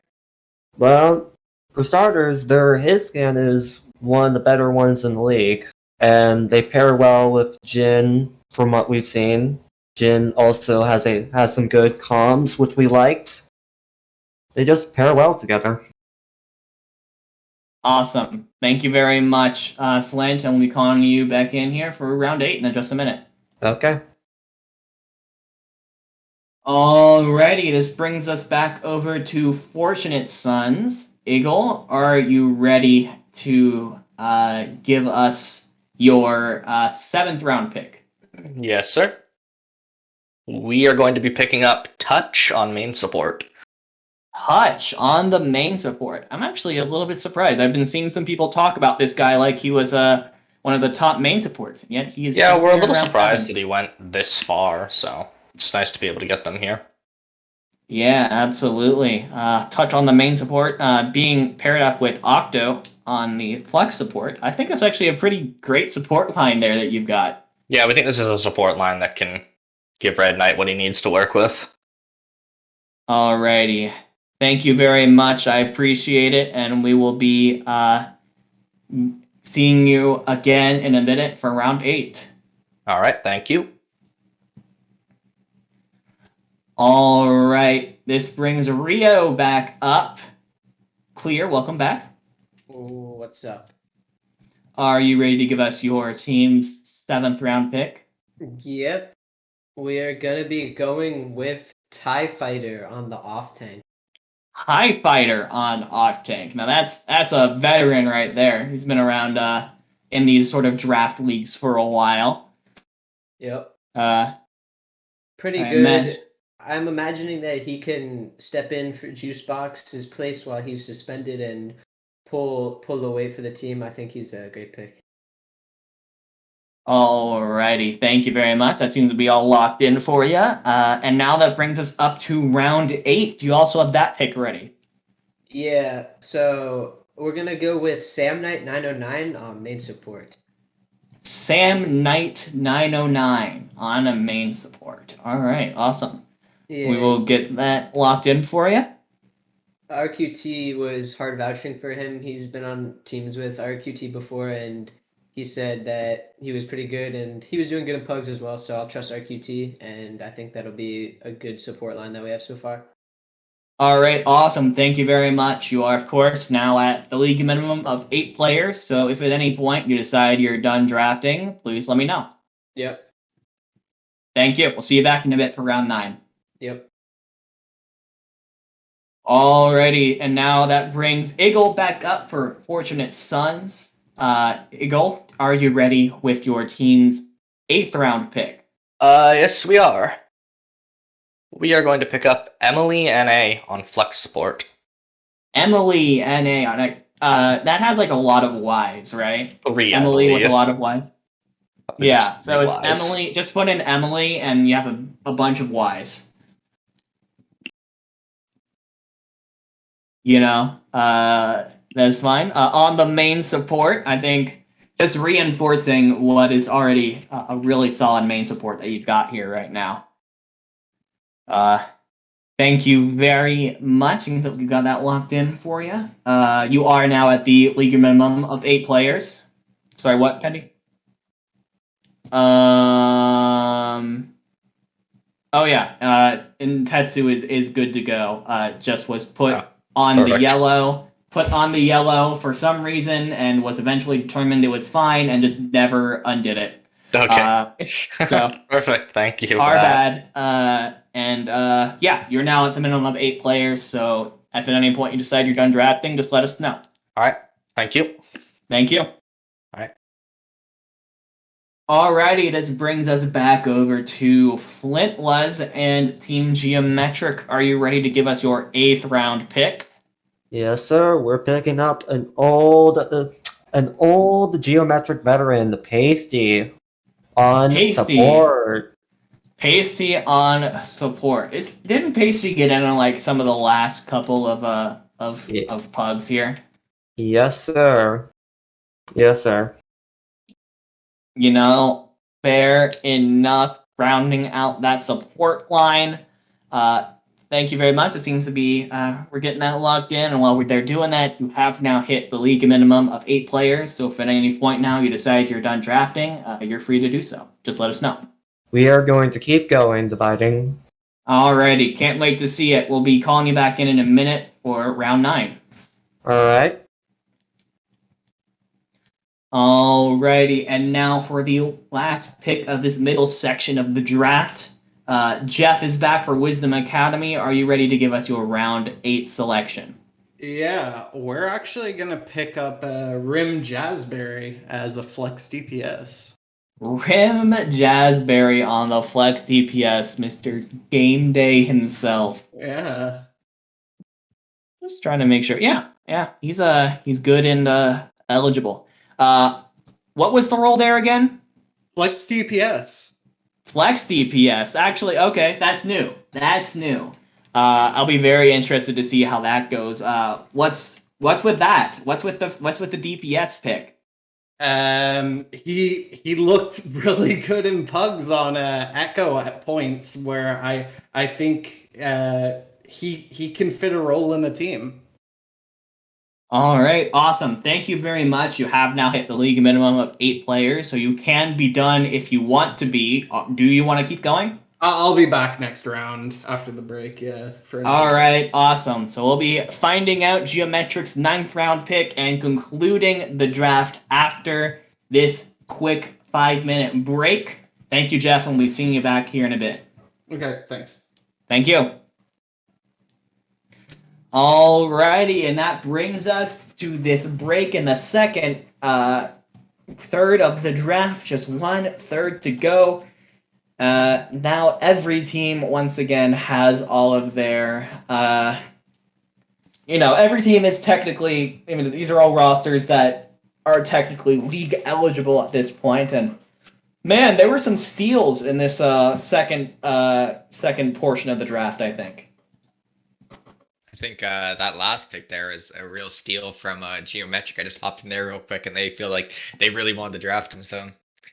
Well, for starters, his skin is one of the better ones in the league, and they pair well with Jin. From what we've seen, Jin also has some good comms, which we liked. They just pair well together. Awesome. Thank you very much, Flint, and we'll be calling you back in here for round 8 in just a minute. Okay. Alrighty, this brings us back over to Fortunate Sons. Eagle, are you ready to give us your 7th round pick? Yes, sir. We are going to be picking up Touch on main support. Hutch on the main support. I'm actually a little bit surprised. I've been seeing some people talk about this guy like he was one of the top main supports, and yet he is. Yeah, we're a little around surprised 7. that he went this far, so it's nice to be able to get them here. Yeah, absolutely. Touch on the main support, being paired up with Octo on the flex support. I think that's actually a pretty great support line there that you've got. Yeah, we think this is a support line that can give Red Knight what he needs to work with. Alrighty. Thank you very much. I appreciate it, and we will be seeing you again in a minute for round 8. All right, thank you. All right, this brings Rio back up. Clear, welcome back. Ooh, what's up? Are you ready to give us your team's 7th round pick? Yep. We are gonna be going with TIE Fighter on the off tank. High Fighter on off tank. Now that's a veteran right there. He's been around in these sort of draft leagues for a while. Yep. Pretty I good. I'm imagining that he can step in for Juicebox's place while he's suspended and pull the weight for the team. I think he's a great pick. Alrighty, thank you very much. That seems to be all locked in for you. And now that brings us up to round 8. Do you also have that pick ready? Yeah, so we're gonna go with Sam Knight 909 on main support. Sam Knight 909 on a main support. All right, awesome. Yeah, We will get that locked in for you. RQT was hard vouching for him. He's been on teams with RQT before, and he said that he was pretty good, and he was doing good in pugs as well. So I'll trust RQT, and I think that'll be a good support line that we have so far. All right, awesome. Thank you very much. You are, of course, now at the league minimum of 8 players. So if at any point you decide you're done drafting, please let me know. Yep. Thank you. We'll see you back in a bit for round 9. Yep. Alrighty, and now that brings Eagle back up for Fortunate Sons. Eagle, are you ready with your team's 8th round pick? Yes, we are. We are going to pick up Emily NA on flex support. Emily NA on it. That has like a lot of Y's, right? 3, Emily I with a believe. lot of Y's. It's Yeah, so 3 it's Ys. Emily. Just put in Emily, and you have a bunch of Y's. You know, that's fine. On the main support, I think just reinforcing what is already a really solid main support that you've got here right now. Thank you very much. I think that we got that locked in for you. You are now at the league minimum of 8 players. Sorry, what, Pendy? Oh yeah. And Tetsu is good to go. Just was put on perfect. the yellow. Put on the yellow for some reason, and was eventually determined it was fine, and just never undid it. Okay. So Perfect. Thank you. our for that. bad. Yeah, you're now at the minimum of 8 players. So if at any point you decide you're done drafting, just let us know. All right. Thank you. Thank you. All right. Alrighty, this brings us back over to Flintless and Team Geometric. Are you ready to give us your 8th round pick? Yes, sir. We're picking up an old geometric veteran, Pasty, on support. Pasty on support. Didn't Pasty get in on like some of the last couple of pugs here? Yes, sir. Yes, sir. Fair enough. Rounding out that support line. Thank you very much. It seems to be we're getting that locked in, and while they're doing that, you have now hit the league minimum of 8 players. So if at any point now you decide you're done drafting, you're free to do so. Just let us know. We are going to keep going, dividing. Alrighty, can't wait to see it. We'll be calling you back in a minute for round 9. Alright. Alrighty, and now for the last pick of this middle section of the draft. Jeff is back for Wisdom Academy. Are you ready to give us your round 8 selection? Yeah, we're actually gonna pick up Rim Jazzberry as a flex DPS. Rim Jazzberry on the flex DPS, Mr. Game Day himself. Yeah. Just trying to make sure. Yeah, he's good and eligible. What was the role there again? Flex DPS. Flex DPS. Actually, okay, that's new. I'll be very interested to see how that goes. What's with that? What's with the DPS pick? He looked really good in pugs on Echo at points where I think he can fit a role in a team. All right, awesome. Thank you very much. You have now hit the league minimum of 8 players, so you can be done if you want to be. Do you want to keep going? I'll be back next round after the break, yeah. All right, awesome. So we'll be finding out Geometric's 9th round pick and concluding the draft after this quick 5-minute break. Thank you, Jeff, and we'll be seeing you back here in a bit. Okay, thanks. Thank you. Alrighty, and that brings us to this break in the second third of the draft. Just 1/3 to go. Now every team once again has all of their every team is technically, these are all rosters that are technically league eligible at this point, and man, there were some steals in this second portion of the draft, I think. I think that last pick there is a real steal from Geometric. I just hopped in there real quick, and they feel like they really wanted to draft him. So,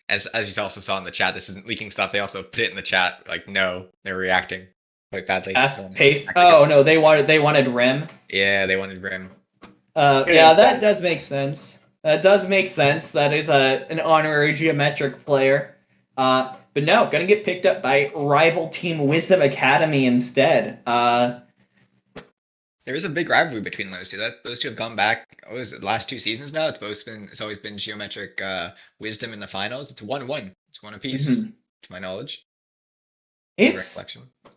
as you also saw in the chat, this isn't leaking stuff. They also put it in the chat, like, no, they're reacting quite badly. Pace. Oh no, they wanted Rim. Yeah, they wanted Rim. Yeah, that does make sense. That does make sense. That is an honorary Geometric player. But no, gonna get picked up by rival team Wisdom Academy instead. There is a big rivalry between those two. Those two have gone back. What is it? Last 2 seasons now. It's always been Geometric Wisdom in the finals. It's 1-1. It's 1 apiece, to my knowledge.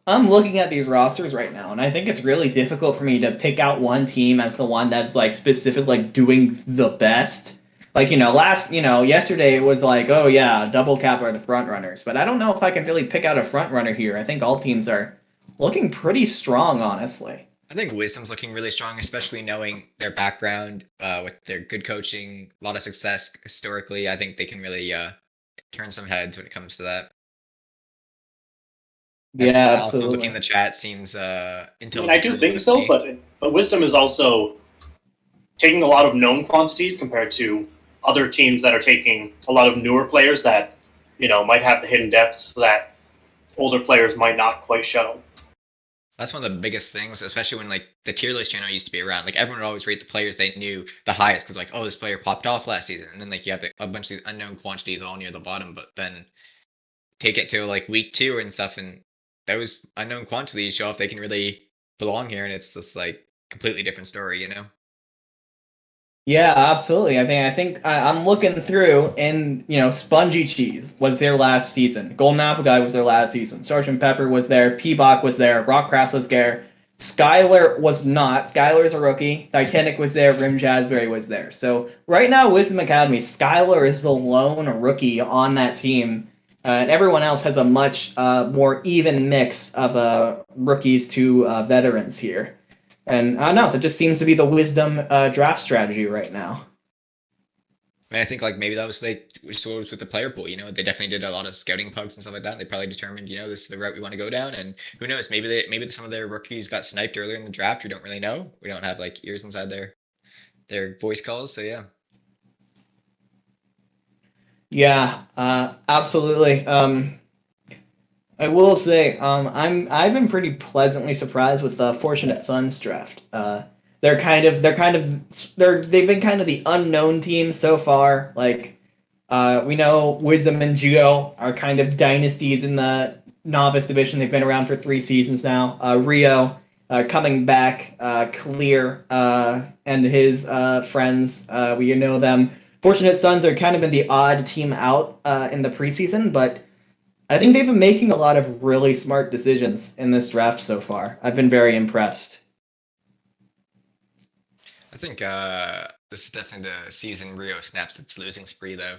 I'm looking at these rosters right now, and I think it's really difficult for me to pick out one team as the one that's like specific, like doing the best. Like yesterday it was like, oh yeah, double cap are the front runners, but I don't know if I can really pick out a front runner here. I think all teams are looking pretty strong, honestly. I think Wisdom's looking really strong, especially knowing their background with their good coaching, a lot of success historically. I think they can really turn some heads when it comes to that. Yeah, absolutely. Looking in the chat seems I do think so, but Wisdom is also taking a lot of known quantities compared to other teams that are taking a lot of newer players that might have the hidden depths that older players might not quite show. That's one of the biggest things, especially when like the tier list channel used to be around. Like everyone would always rate the players they knew the highest because like, oh, this player popped off last season, and then like you have a bunch of these unknown quantities all near the bottom. But then take it to like week 2 and stuff, and those unknown quantities show if they can really belong here, and it's just like completely different story, Yeah, absolutely. I think I'm looking through, and Spongy Cheese was there last season. Golden Apple Guy was there last season. Sergeant Pepper was there. Peabock was there. Rockcraft was there. Skylar was not. Skylar's a rookie. Titanic was there. Rim Jazzberry was there. So right now, Wisdom Academy, Skylar is the lone rookie on that team, and everyone else has a much more even mix of rookies to veterans here. And I don't know, that just seems to be the Wisdom draft strategy right now. I mean, I think like maybe that was like what was with the player pool. They definitely did a lot of scouting pugs and stuff like that. They probably determined, this is the route we want to go down. And who knows? Maybe some of their rookies got sniped earlier in the draft. We don't really know. We don't have like ears inside their voice calls. So yeah. Yeah, absolutely. I will say, I've been pretty pleasantly surprised with the Fortunate Sons draft. They've been kind of the unknown team so far. Like, we know Wisdom and Geo are kind of dynasties in the novice division. They've been around for 3 seasons now. Rio coming back, Clear and his friends. We know them. Fortunate Sons are kind of been the odd team out in the preseason, but I think they've been making a lot of really smart decisions in this draft so far. I've been very impressed. I think this is definitely the season Rio snaps its losing spree, though.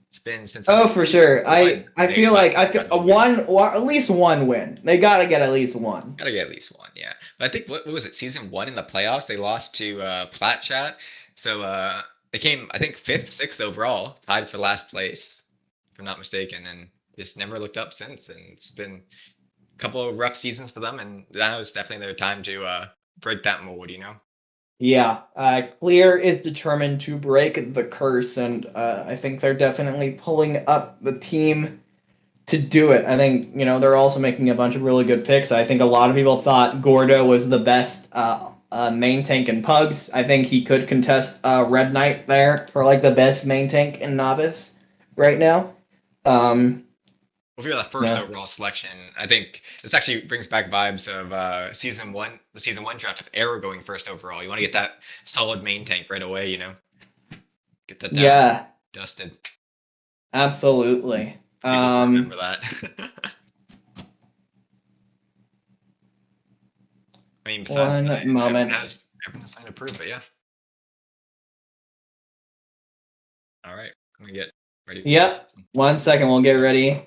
It's been since. Oh, for sure. I they feel like got a one or at least one win. They gotta get at least one. Gotta get at least one, yeah. But I think what was it, season 1 in the playoffs? They lost to Plat Chat, so they came, I think, 5th, 6th overall, tied for last place, if I'm not mistaken, and just never looked up since. And it's been a couple of rough seasons for them, and now is definitely their time to break that mold, you know. Yeah, Clear is determined to break the curse, and I think they're definitely pulling up the team to do it. I think, they're also making a bunch of really good picks. I think a lot of people thought Gordo was the best main tank in Pugs. I think he could contest Red Knight there for like the best main tank in Novice right now. Well, if you're the first Yeah. overall selection, I think this actually brings back vibes of season 1, the season 1 draft. It's Arrow going first overall. You want to get that solid main tank right away, you know. Get that down, Yeah, dusted. absolutely. People will remember that. I mean, besides One that, moment. everyone has something to prove, but yeah. All right, I'm gonna get ready. Yep. 1 second, we'll get ready.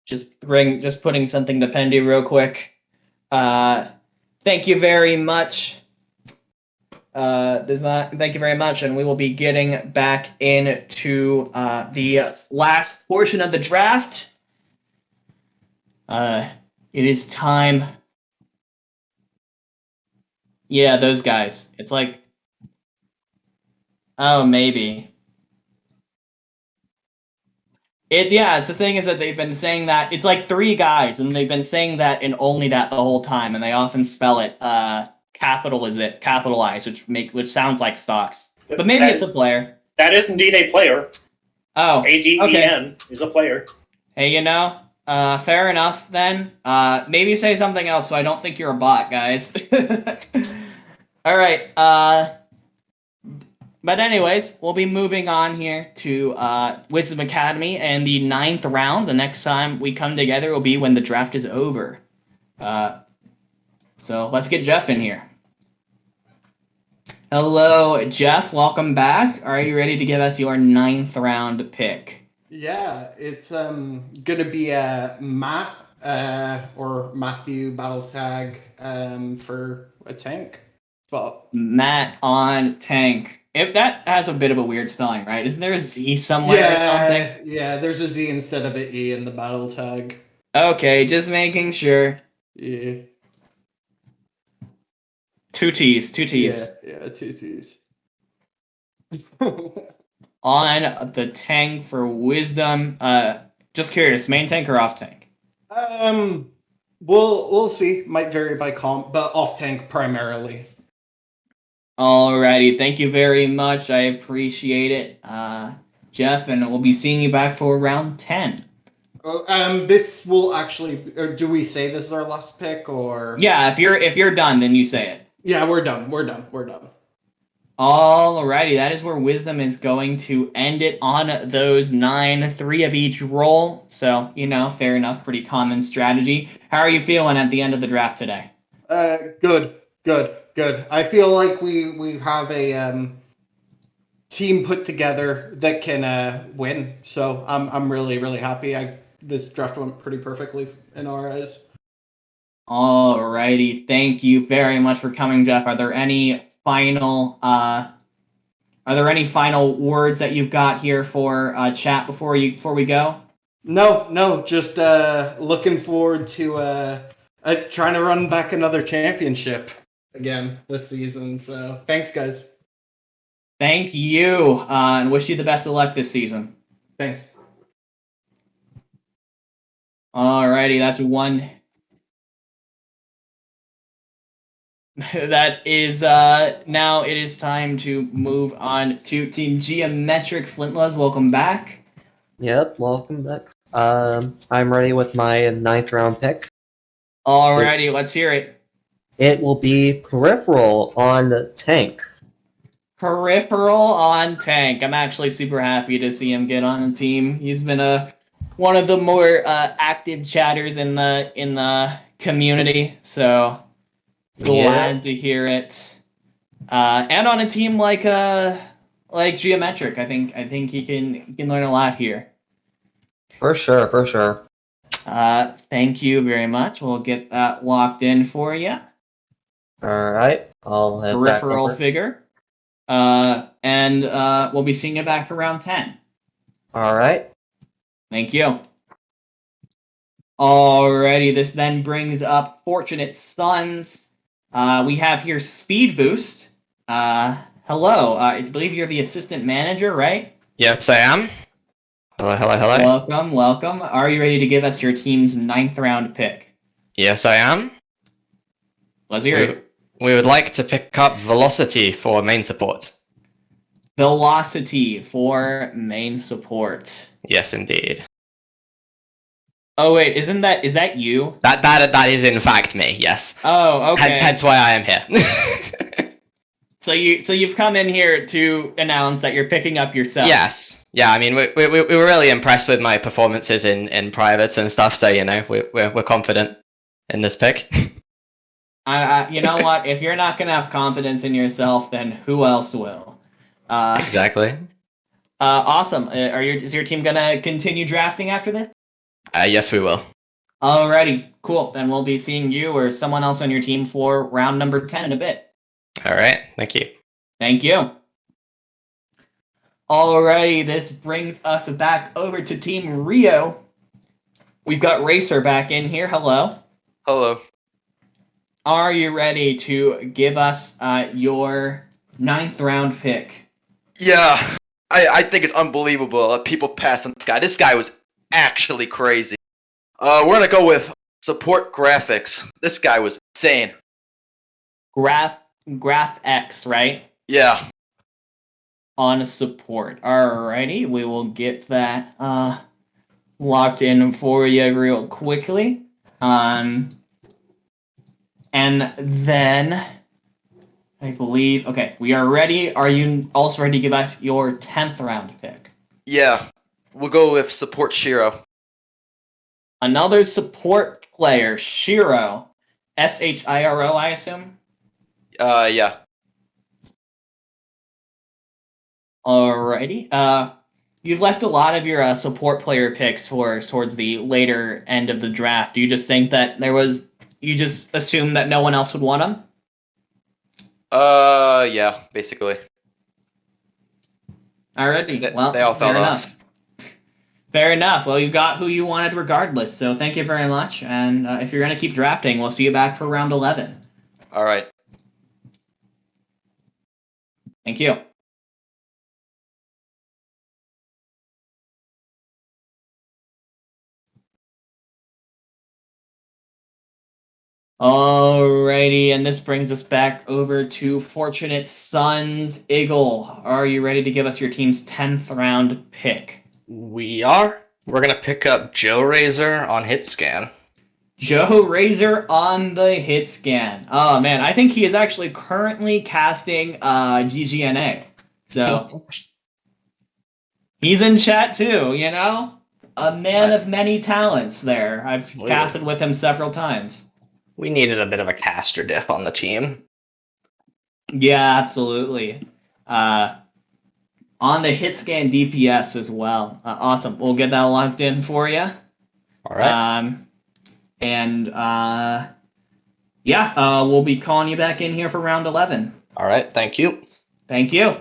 Just putting something to Pendy real quick. Thank you very much. Thank you very much, and we will be getting back into the last portion of the draft. It is time. Yeah, those guys. It's like, oh, maybe. It's the thing is that they've been saying that it's like 3 guys, and they've been saying that and only that the whole time, and they often spell it capitalized, which sounds like stocks. But maybe it's a player. That is indeed a player. Oh, ADEN is a player. Hey, fair enough then. Maybe say something else so I don't think you're a bot, guys. All right. But anyways, we'll be moving on here to Wisdom Academy and the 9th round. The next time we come together will be when the draft is over. So let's get Jeff in here. Hello, Jeff. Welcome back. Are you ready to give us your 9th round pick? Yeah, it's gonna be Matt or Matthew battle tag for a tank spot. Matt on tank. If that has a bit of a weird spelling, right? Isn't there a Z somewhere or something? Yeah, there's a Z instead of an E in the battle tag. Okay, just making sure. Yeah. 2 T's. Yeah, 2 T's. On the tank for Wisdom. Just curious, main tank or off tank? We'll see. Might vary by comp, but off tank primarily. Alrighty, thank you very much. I appreciate it, Jeff, and we'll be seeing you back for round 10. This will actually. Or do we say this is our last pick, or? Yeah, if you're done, then you say it. Yeah, we're done. Alrighty, that is where Wisdom is going to end it on those 9, 3 of each roll. So, fair enough, pretty common strategy. How are you feeling at the end of the draft today? Good. I feel like we have a team put together that can win. So I'm really happy. This draft went pretty perfectly in our eyes. Alrighty, thank you very much for coming, Jeff. Are there any final words that you've got here for chat before we go? No, just looking forward to trying to run back another championship again this season. So thanks, guys. Thank you, and wish you the best of luck this season. Thanks. Alrighty, that's one. That is now it is time to move on to Team Geometric Flintlows. Welcome back. Yep, welcome back. I'm ready with my ninth round pick. Alrighty, let's hear it. It will be Peripheral on Tank. Peripheral on Tank. I'm actually super happy to see him get on the team. He's been one of the more active chatters in the community, so glad to hear it. And on a team like Geometric, I think he can learn a lot here. For sure. Thank you very much. We'll get that locked in for you. Alright, I'll head back Peripheral over. figure. And we'll be seeing you back for round 10. Alright. Thank you. Alrighty, this then brings up Fortunate Sons. We have here Speed Boost. Hello, I believe you're the assistant manager, right? Yes, I am. Hello. Welcome. Are you ready to give us your team's 9th round pick? Yes, I am. Let's hear it. We would like to pick up Velocity for main support. Velocity for main support. Yes, indeed. Oh wait, is that you? That is in fact me. Yes. Oh, okay. Hence why I am here. So you've come in here to announce that you're picking up yourself. Yes. Yeah. I mean, we were really impressed with my performances in privates and stuff. So we're confident in this pick. You know what? If you're not gonna have confidence in yourself, then who else will? Exactly. Awesome. Is your team gonna continue drafting after this? Yes, we will. Alrighty, cool. Then we'll be seeing you or someone else on your team for round number 10 in a bit. All right. Thank you. Thank you. Alrighty, this brings us back over to Team Rio. We've got Racer back in here. Hello. Hello. Are you ready to give us your 9th round pick? Yeah, I think it's unbelievable that people pass on this guy. This guy was actually crazy. We're gonna go with support graphics. This guy was insane. Graph X, right? Yeah. On support. Alrighty, we will get that locked in for you real quickly. And then I believe, okay, we are ready. Are you also ready to give us your 10th round pick? Yeah. We'll go with support Shiro. Another support player, Shiro. Shiro, I assume? Yeah. Alrighty. You've left a lot of your support player picks towards the later end of the draft. Do you just think that you just assume that no one else would want them? Yeah, basically. Alrighty. Well, they all fair felt enough. us. Fair enough. Well, you got who you wanted regardless, so thank you very much. And if you're going to keep drafting, we'll see you back for round 11. All right. Thank you. Alrighty, and this brings us back over to Fortunate Sons. Eagle, are you ready to give us your team's 10th round pick? We are. We're gonna pick up Joe Razor on hit scan. Joe Razor on the hit scan. Oh man, I think he is actually currently casting GGNA. So he's in chat too, you know? A man of many talents there. I've casted with him several times. We needed a bit of a caster dip on the team. Yeah, absolutely. On the hit scan DPS as well. Awesome. We'll get that locked in for you. All right. We'll be calling you back in here for round 11. All right. Thank you. Thank you.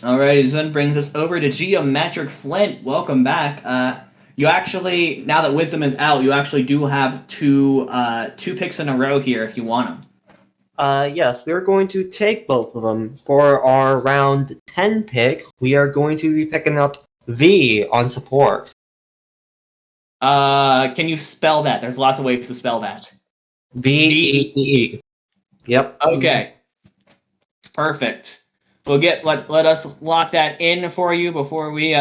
All right, this then brings us over to Geometric Flint. Welcome back. You actually, now that Wisdom is out, you actually do have two picks in a row here if you want them. Yes, we are going to take both of them. For our round 10 pick, we are going to be picking up V on support. Can you spell that? There's lots of ways to spell that. V-E-E-E. Yep. Okay. Perfect. Let us lock that in for you before we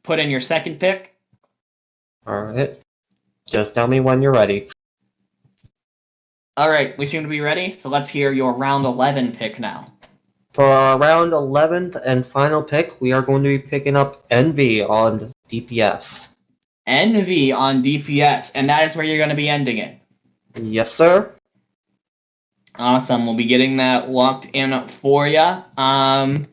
put in your second pick. Alright. Just tell me when you're ready. All right, we seem to be ready. So let's hear your round 11 pick now. For our round 11th and final pick, we are going to be picking up NV on DPS. NV on DPS, and that is where you're going to be ending it. Yes, sir. Awesome. We'll be getting that locked in for you. And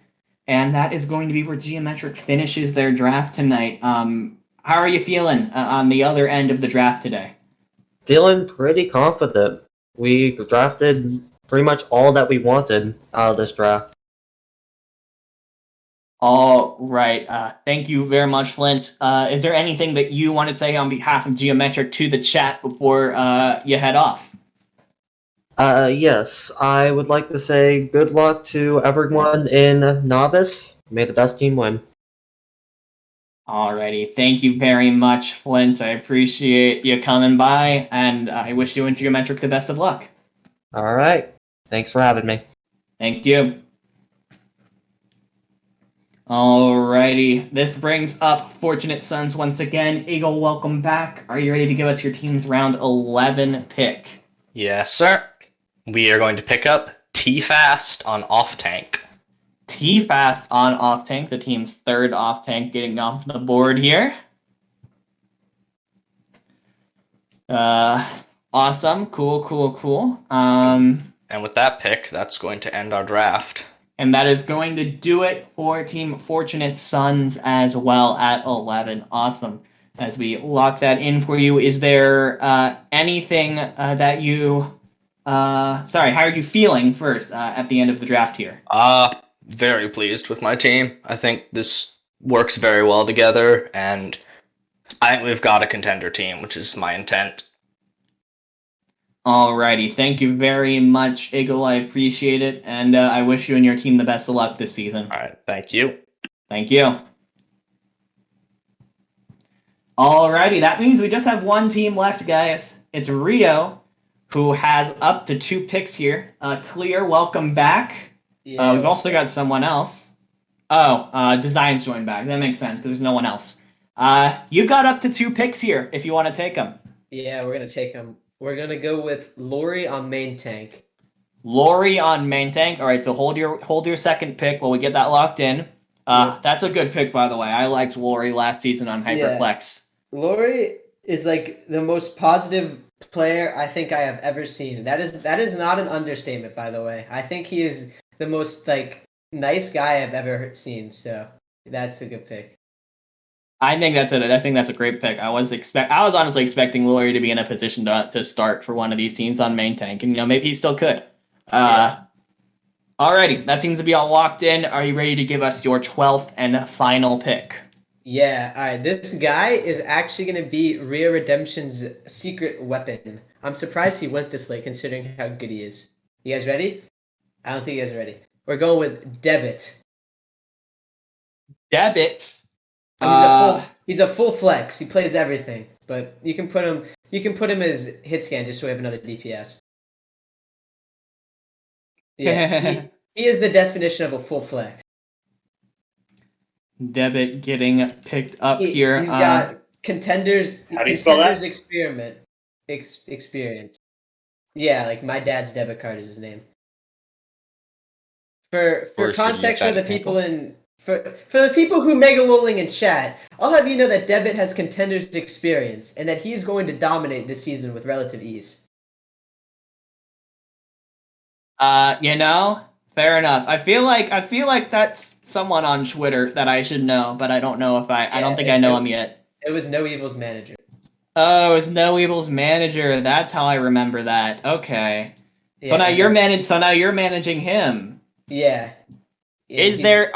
that is going to be where Geometric finishes their draft tonight. How are you feeling on the other end of the draft today? Feeling pretty confident. We drafted pretty much all that we wanted out of this draft. All right. Thank you very much, Flint. Is there anything that you want to say on behalf of Geometric to the chat before you head off? Yes, I would like to say good luck to everyone in Novice. May the best team win. Alrighty. Thank you very much, Flint. I appreciate you coming by, and I wish you and Geometric the best of luck. Alright. Thanks for having me. Thank you. Alrighty. This brings up Fortunate Sons once again. Eagle, welcome back. Are you ready to give us your team's round 11 pick? Yes, sir. We are going to pick up T-Fast on off-tank. T-Fast on off-tank, the team's third off-tank getting off the board here. Awesome. Cool. And with that pick, that's going to end our draft. And that is going to do it for Team Fortunate Sons as well at 11. Awesome. As we lock that in for you, is there anything that you... sorry, how are you feeling first at the end of the draft here? Very pleased with my team. I think this works very well together, and I think we've got a contender team, which is my intent. Alrighty, thank you very much, Eagle. I appreciate it, and I wish you and your team the best of luck this season. All right, thank you. Thank you. Alrighty, that means we just have one team left, guys. It's Rio, who has up to 2 picks here. Clear, welcome back. Yeah. We've also got someone else. Oh, Design's joined back. That makes sense, because there's no one else. You've got up to 2 picks here, if you want to take them. Yeah, we're going to take him. We're going to go with Lori on main tank. Lori on main tank. All right, so hold your second pick while we get that locked in. That's a good pick, by the way. I liked Lori last season on Hyperflex. Yeah. Lori is like the most positive player I think I have ever seen. That is not an understatement, by the way. I think he is the most like nice guy I've ever seen. So that's a good pick. I think that's a great pick. I was honestly expecting Lori to be in a position to start for one of these teams on main tank, and maybe he still could. Alrighty, that seems to be all locked in. Are you ready to give us your 12th and final pick? Yeah, all right. This guy is actually going to be Rhea Redemption's secret weapon. I'm surprised he went this late considering how good he is. You guys ready? I don't think you guys are ready. We're going with Debit. Debit. He's a full flex. He plays everything, but you can put him as hit scan just so we have another DPS. Yeah, he is the definition of a full flex. Debit getting picked up here. He's got contenders. How do you spell that? Experience. Yeah, like my dad's debit card is his name. For context for the people for the people who megalolling in chat, I'll have you know that Debit has contenders experience and that he's going to dominate this season with relative ease. Fair enough. I feel like that's someone on Twitter that I should know, but I don't know if I don't think I know him yet. It was No Evil's manager. Oh, it was No Evil's manager. That's how I remember that. Okay. Yeah, So now you're managing him. Yeah. Is that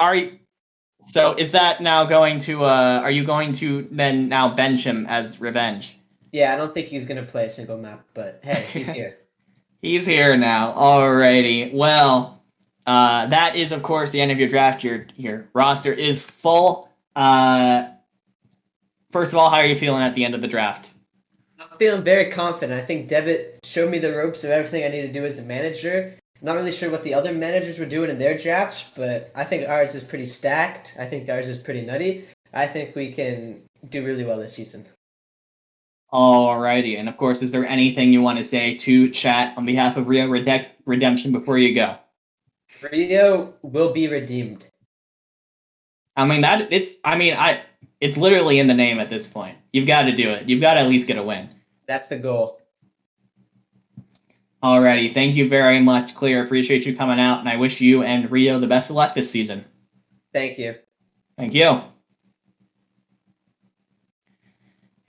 now going to are you going to then now bench him as revenge? Yeah, I don't think he's gonna play a single map, but hey, he's here. He's here now. Alrighty. Well, that is, of course, the end of your draft. Your roster is full. First of all, how are you feeling at the end of the draft? I'm feeling very confident. I think Devitt showed me the ropes of everything I need to do as a manager. Not really sure what the other managers were doing in their drafts, but I think ours is pretty stacked. I think ours is pretty nutty. I think we can do really well this season. Alrighty. And of course, is there anything you want to say to chat on behalf of Rio Redemption before you go? Rio will be redeemed. I mean, it's literally in the name at this point. You've got to do it. You've got to at least get a win. That's the goal. Alrighty, thank you very much, Clear. Appreciate you coming out, and I wish you and Rio the best of luck this season. Thank you. Thank you.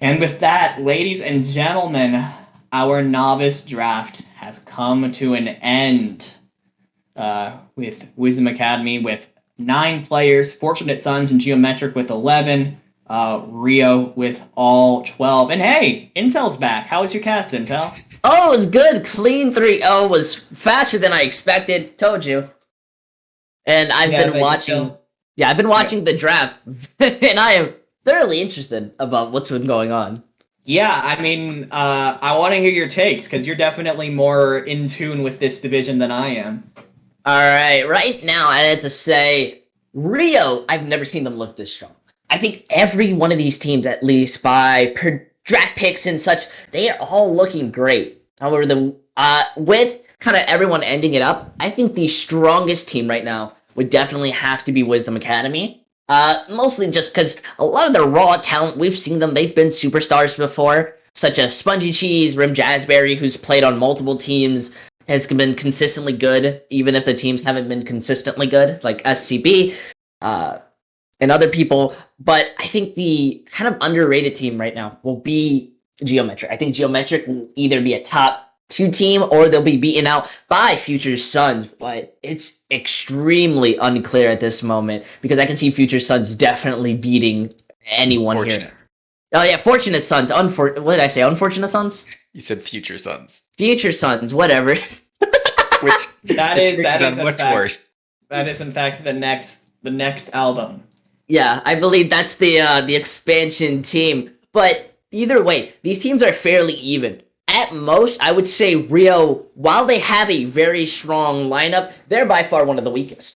And with that, ladies and gentlemen, our novice draft has come to an end with Wisdom Academy with 9 players, Fortunate Sons and Geometric with 11, Rio with all 12. And hey, Intel's back. How was your cast, Intel? Oh, it was good. Clean 3-0 was faster than I expected. Told you. And I've been watching. Yeah, I've been watching the draft, and I am thoroughly interested about what's been going on. Yeah, I mean, I want to hear your takes because you're definitely more in tune with this division than I am. All right, right now I have to say, Rio. I've never seen them look this strong. I think every one of these teams, at least by draft picks and such, they are all looking great. However, with kind of everyone ending it up, I think the strongest team right now would definitely have to be Wisdom Academy. Mostly just because a lot of their raw talent, we've seen them, they've been superstars before, such as Spongy Cheese, Rim Jazzberry, who's played on multiple teams, has been consistently good, even if the teams haven't been consistently good, like SCB, and other people. But I think the kind of underrated team right now will be Geometric. I think Geometric will either be a top 2 team or they'll be beaten out by Future Sons, but it's extremely unclear at this moment because I can see Future Sons definitely beating anyone here. Oh yeah, Fortunate Sons. What did I say? Unfortunate Sons? You said Future Sons. Future Sons, whatever. That is much worse. That is in fact the next album. Yeah, I believe that's the expansion team. But either way, these teams are fairly even. At most, I would say Rio, while they have a very strong lineup, they're by far one of the weakest.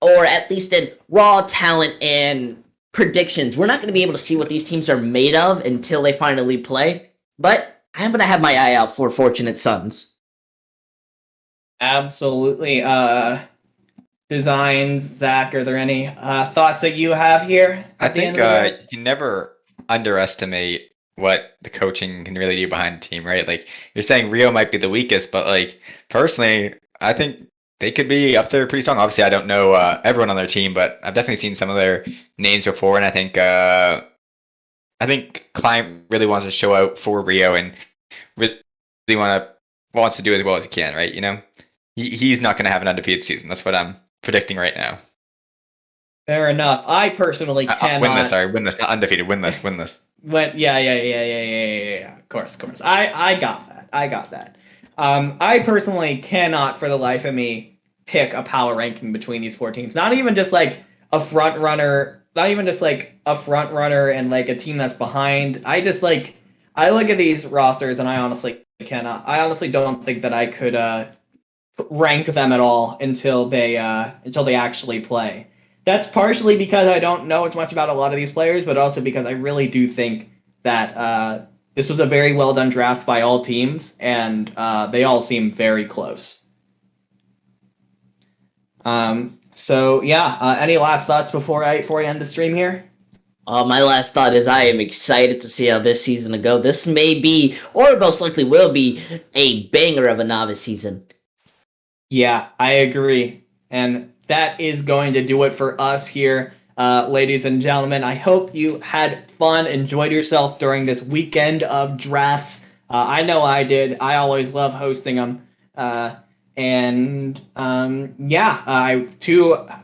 Or at least in raw talent and predictions. We're not going to be able to see what these teams are made of until they finally play. But I'm going to have my eye out for Fortunate Sons. Absolutely. Designs, Zach, are there any thoughts that you have here? I think you can never underestimate what the coaching can really do behind a team, right? Like, you're saying Rio might be the weakest, but like, personally, I think they could be up there pretty strong. Obviously, I don't know everyone on their team, but I've definitely seen some of their names before, and I think Client really wants to show out for Rio and really wants to do as well as he can, right? You know, he's not going to have an undefeated season. That's what I'm predicting right now. Fair enough. I personally cannot win this, not undefeated. Win this. Yeah. Of course. I got that. I personally cannot, for the life of me, pick a power ranking between these 4 teams. Not even just like a front runner. Not even just like a front runner and like a team that's behind. I look at these rosters and I honestly cannot. I honestly don't think that I could rank them at all until they actually play. That's partially because I don't know as much about a lot of these players, but also because I really do think that this was a very well done draft by all teams, and they all seem very close. So yeah, any last thoughts before I end the stream here? My last thought is I am excited to see how this season will go. This may be, or most likely will be, a banger of a novice season. Yeah, I agree. And that is going to do it for us here, ladies and gentlemen. I hope you had fun, enjoyed yourself during this weekend of drafts. I know I did. I always love hosting them. To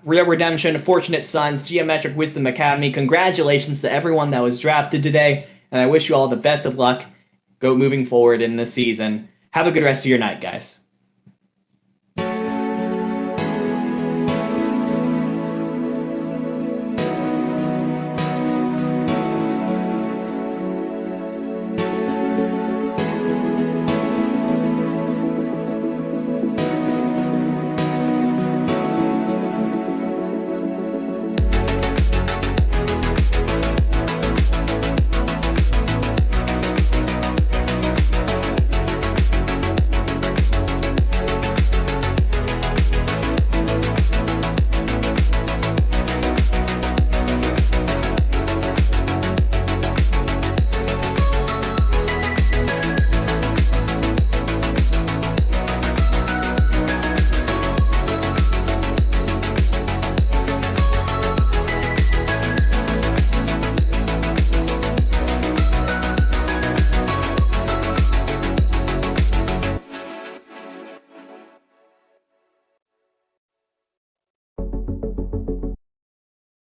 Rio Redemption, Fortunate Sons, Geometric Wisdom Academy, congratulations to everyone that was drafted today, and I wish you all the best of luck moving forward in this season. Have a good rest of your night, guys.